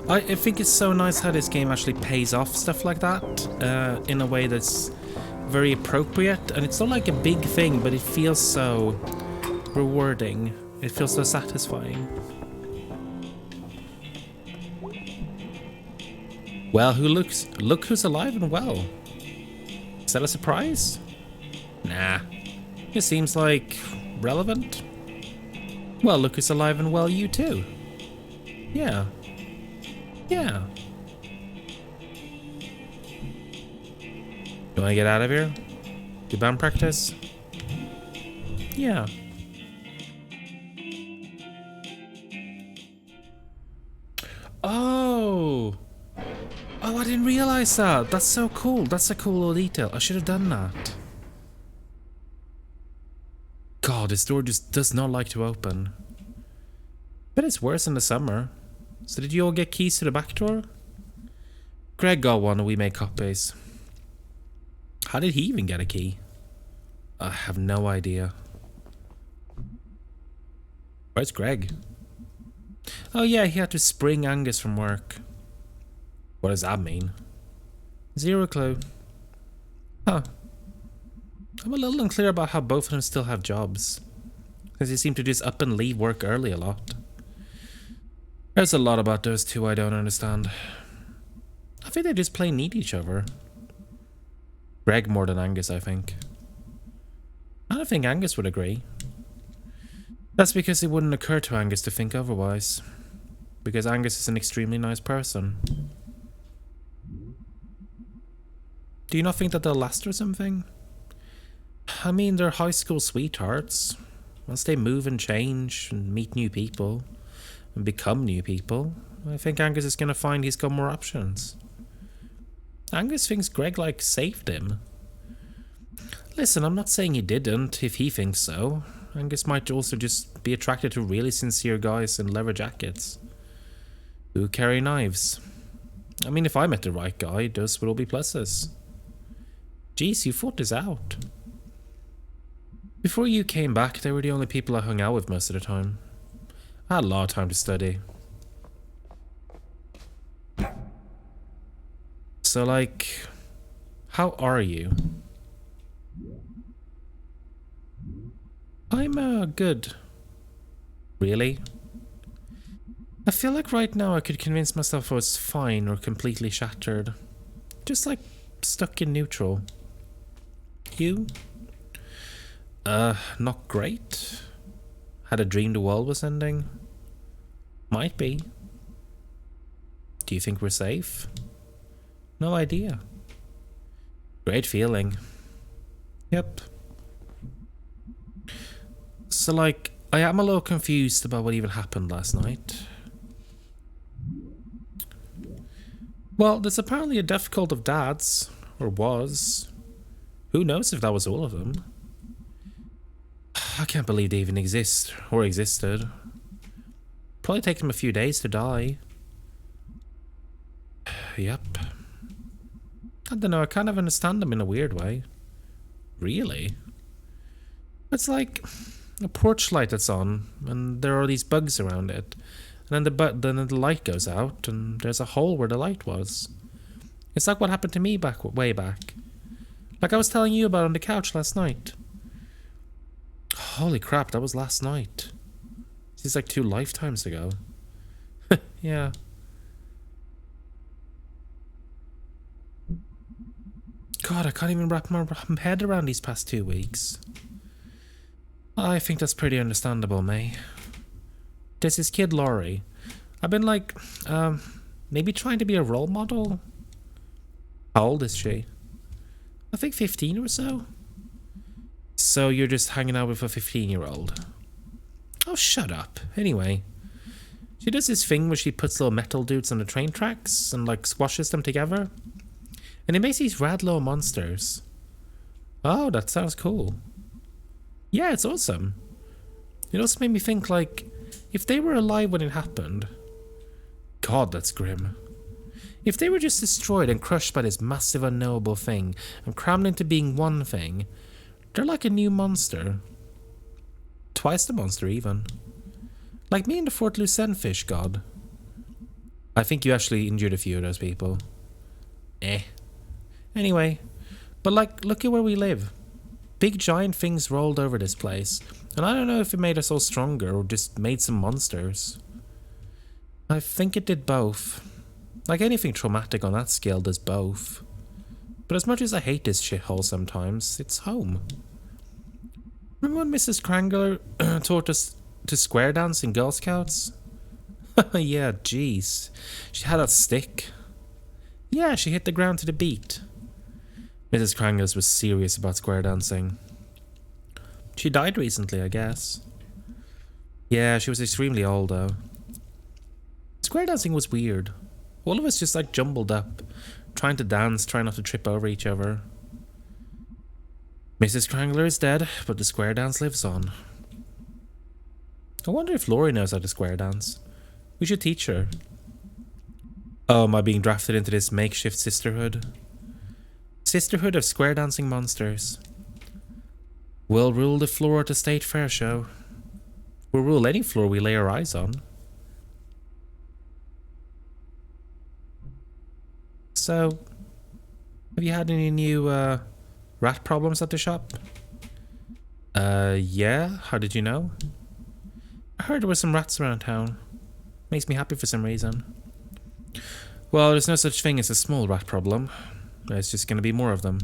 I think it's so nice how this game actually pays off stuff like that in a way that's very appropriate, and it's not like a big thing, but it feels so rewarding. It feels so satisfying. Well, look who's alive and well. Is that a surprise? Nah. It seems like relevant. Well, look who's alive and well, you too. Yeah. Yeah. You wanna get out of here? Do band practice? Yeah. Oh! Oh, I didn't realize that. That's so cool. That's a cool little detail. I should have done that. God, this door just does not like to open. But it's worse in the summer. So did you all get keys to the back door? Greg got one and we made copies. How did he even get a key? I have no idea. Where's Greg? Oh yeah, he had to spring Angus from work. What does that mean? Zero clue. Huh. I'm a little unclear about how both of them still have jobs. Because they seem to just up and leave work early a lot. There's a lot about those two I don't understand. I think they just plain need each other. Greg more than Angus, I think. I don't think Angus would agree. That's because it wouldn't occur to Angus to think otherwise. Because Angus is an extremely nice person. Do you not think that they'll last or something? I mean, they're high school sweethearts. Once they move and change and meet new people and become new people, I think Angus is going to find he's got more options. Angus thinks Greg, like, saved him. Listen, I'm not saying he didn't, if he thinks so. Angus might also just be attracted to really sincere guys in leather jackets who carry knives. I mean, if I met the right guy, those would all be pluses. Jeez, you thought this out. Before you came back, they were the only people I hung out with most of the time. I had a lot of time to study. So, like, how are you? I'm, good. Really? I feel like right now I could convince myself I was fine or completely shattered. Just, like, stuck in neutral. You? Not great. Had a dream the world was ending. Might be. Do you think we're safe? No idea. Great feeling. Yep. So, like, I am a little confused about what even happened last night. Well, there's apparently a death cult of dads. Or was. Who knows if that was all of them? I can't believe they even exist. Or existed. Probably take them a few days to die. Yep. I don't know, I kind of understand them in a weird way. Really? It's like a porch light that's on, and there are these bugs around it. And then the light goes out, and there's a hole where the light was. It's like what happened to me way back. Like I was telling you about on the couch last night. Holy crap, that was last night. Seems like 2 lifetimes ago. Yeah. God, I can't even wrap my head around these past 2 weeks. I think that's pretty understandable, May. There's this kid, Laurie. I've been like, maybe trying to be a role model. How old is she? I think 15 or so. So you're just hanging out with a 15-year-old? Oh, shut up. Anyway, she does this thing where she puts little metal dudes on the train tracks and like squashes them together. And it makes these rad little monsters. Oh, that sounds cool. Yeah, it's awesome. It also made me think, like, if they were alive when it happened... God, that's grim. If they were just destroyed and crushed by this massive unknowable thing and crammed into being one thing, they're like a new monster. Twice the monster, even. Like me and the Fort Lucerne fish god. I think you actually injured a few of those people. Anyway, but like, look at where we live. Big giant things rolled over this place, and I don't know if it made us all stronger or just made some monsters. I think it did both. Like anything traumatic on that scale does both. But as much as I hate this shithole sometimes, it's home. Remember when Mrs. Krangler taught us to square dance in Girl Scouts? Yeah, jeez. She had that stick. Yeah, she hit the ground to the beat. Mrs. Krangler was serious about square dancing. She died recently, I guess. Yeah, she was extremely old, though. Square dancing was weird. All of us just like jumbled up, trying to dance, trying not to trip over each other. Mrs. Krangler is dead, but the square dance lives on. I wonder if Laurie knows how to square dance. We should teach her. Oh, am I being drafted into this makeshift sisterhood? Sisterhood of square dancing monsters. We'll rule the floor at the state fair show. We'll rule any floor we lay our eyes on. So, have you had any new rat problems at the shop? Yeah, how did you know? I heard there were some rats around town. Makes me happy for some reason. Well, there's no such thing as a small rat problem. There's just gonna be more of them.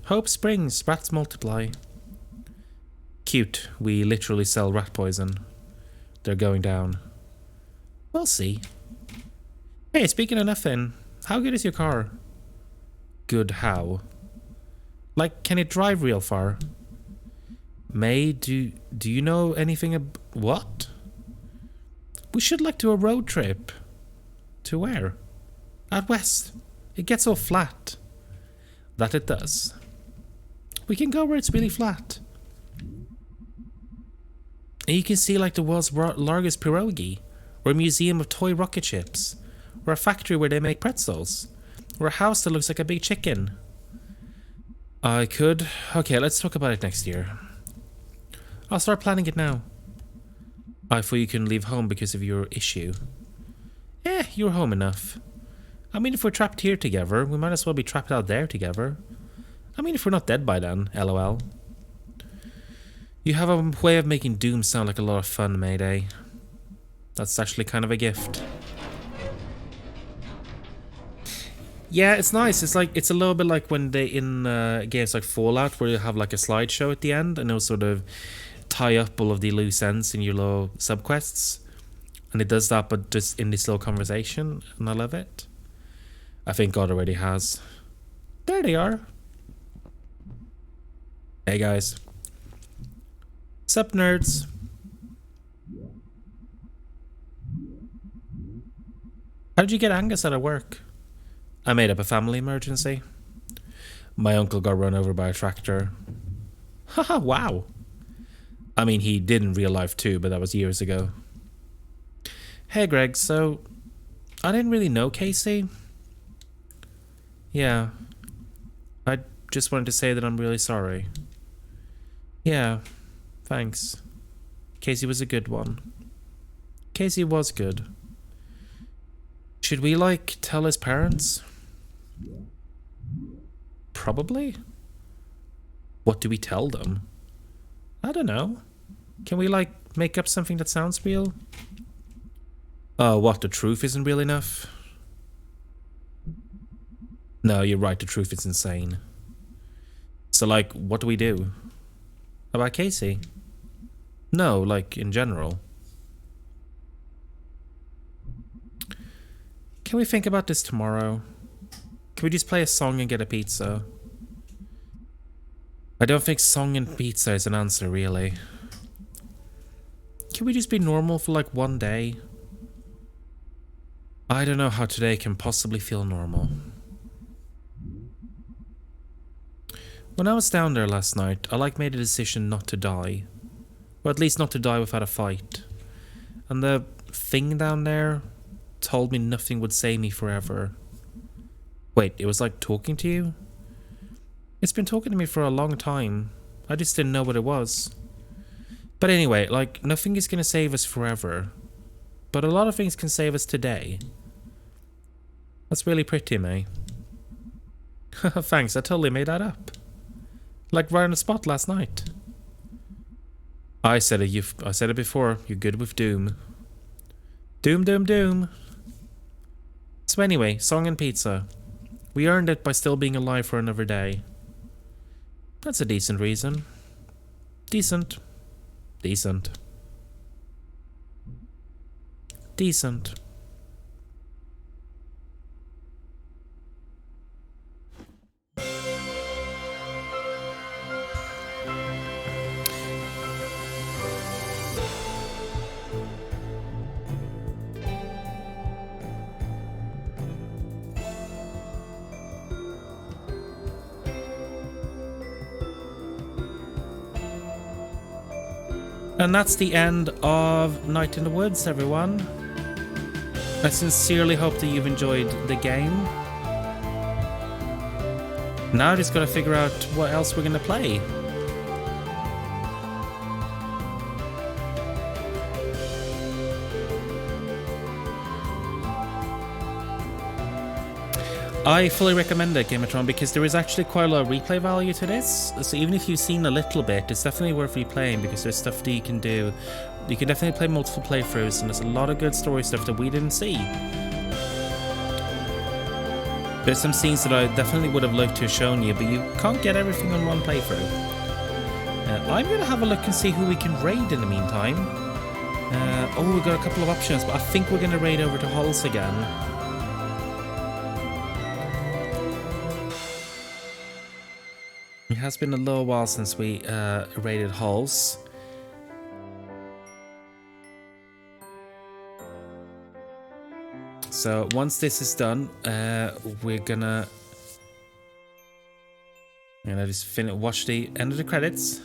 Hope springs, rats multiply. Cute, we literally sell rat poison. They're going down. We'll see. Hey, speaking of nothing, how good is your car? Good how? Like, can it drive real far? May, do you know anything what? We should like do a road trip. To where? Out west. It gets all flat. That it does. We can go where it's really flat. And you can see like the world's largest pierogi, or a museum of toy rocket ships, or a factory where they make pretzels, or a house that looks like a big chicken. I could. Okay, let's talk about it next year. I'll start planning it now. I thought you couldn't leave home because of your issue. You're home enough. I mean, if we're trapped here together, we might as well be trapped out there together. I mean, if we're not dead by then, lol. You have a way of making Doom sound like a lot of fun, Mayday. That's actually kind of a gift. Yeah, it's nice. It's like, it's a little bit like when they in games like Fallout, where you have like a slideshow at the end and it'll sort of tie up all of the loose ends in your little subquests. And it does that, but just in this little conversation, and I love it. I think God already has. There they are. Hey guys. Sup, nerds? How did you get Angus out of work? I made up a family emergency. My uncle got run over by a tractor. Haha, wow. I mean, he did in real life too, but that was years ago. Hey Greg, so I didn't really know Casey. Yeah. I just wanted to say that I'm really sorry. Yeah, thanks. Casey was a good one. Casey was good. Should we, like, tell his parents? Probably. What do we tell them? I don't know. Can we, like, make up something that sounds real? Oh, what, the truth isn't real enough? No, you're right, the truth is insane. So, like, what do we do? About Casey? No, like, in general. Can we think about this tomorrow? Can we just play a song and get a pizza? I don't think song and pizza is an answer, really. Can we just be normal for, like, one day? I don't know how today can possibly feel normal. When I was down there last night, I made a decision not to die. Or at least not to die without a fight. And the thing down there told me nothing would save me forever. Wait, it was like talking to you? It's been talking to me for a long time. I just didn't know what it was. But anyway, like, nothing is gonna save us forever. But a lot of things can save us today. That's really pretty, May. Thanks, I totally made that up. Like right on the spot last night. I said it before, you're good with Doom. Doom, doom, doom. So anyway, song and pizza. We earned it by still being alive for another day. That's a decent reason. Decent. Decent. Decent. And that's the end of Night in the Woods, everyone. I sincerely hope that you've enjoyed the game. Now I just gotta figure out what else we're gonna play. I fully recommend it, Game of Thrones, because there is actually quite a lot of replay value to this. So even if you've seen a little bit, it's definitely worth replaying because there's stuff that you can do. You can definitely play multiple playthroughs, and there's a lot of good story stuff that we didn't see. There's some scenes that I definitely would have liked to have shown you, but you can't get everything on one playthrough. I'm going to have a look and see who we can raid in the meantime. Oh, we've got a couple of options, but I think we're going to raid over to Halls again. It has been a little while since we raided Halls. So once this is done, we're gonna just watch the end of the credits,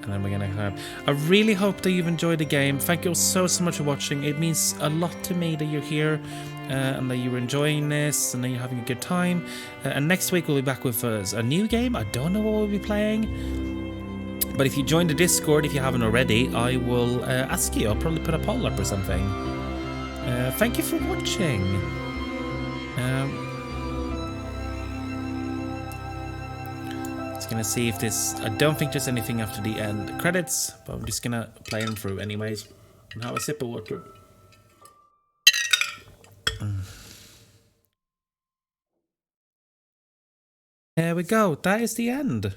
and then we're gonna I really hope that you've enjoyed the game. Thank you so much for watching. It means a lot to me that you're here. And that you're enjoying this and that you're having a good time. And next week we'll be back with a new game. I don't know what we'll be playing, but if you join the Discord, if you haven't already, I will ask you. I'll probably put a poll up or something. Thank you for watching. Just gonna see if this. I don't think there's anything after the end credits, but I'm just gonna play them through anyways and have a sip of water. There we go. That is the end.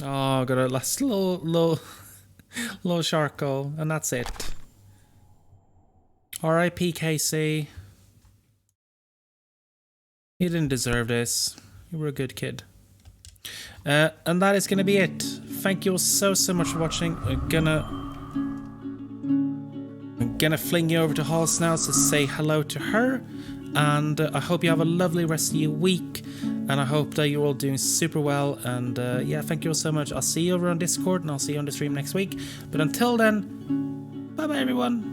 Oh, got a last little charcoal, and that's it. R.I.P. Casey. You didn't deserve this. You were a good kid. And that is gonna be it. Thank you all so much for watching. I'm gonna fling you over to Halls now to say hello to her, and I hope you have a lovely rest of your week, and I hope that you're all doing super well, and yeah, thank you all so much. I'll see you over on Discord, and I'll see you on the stream next week, but until then, bye bye everyone.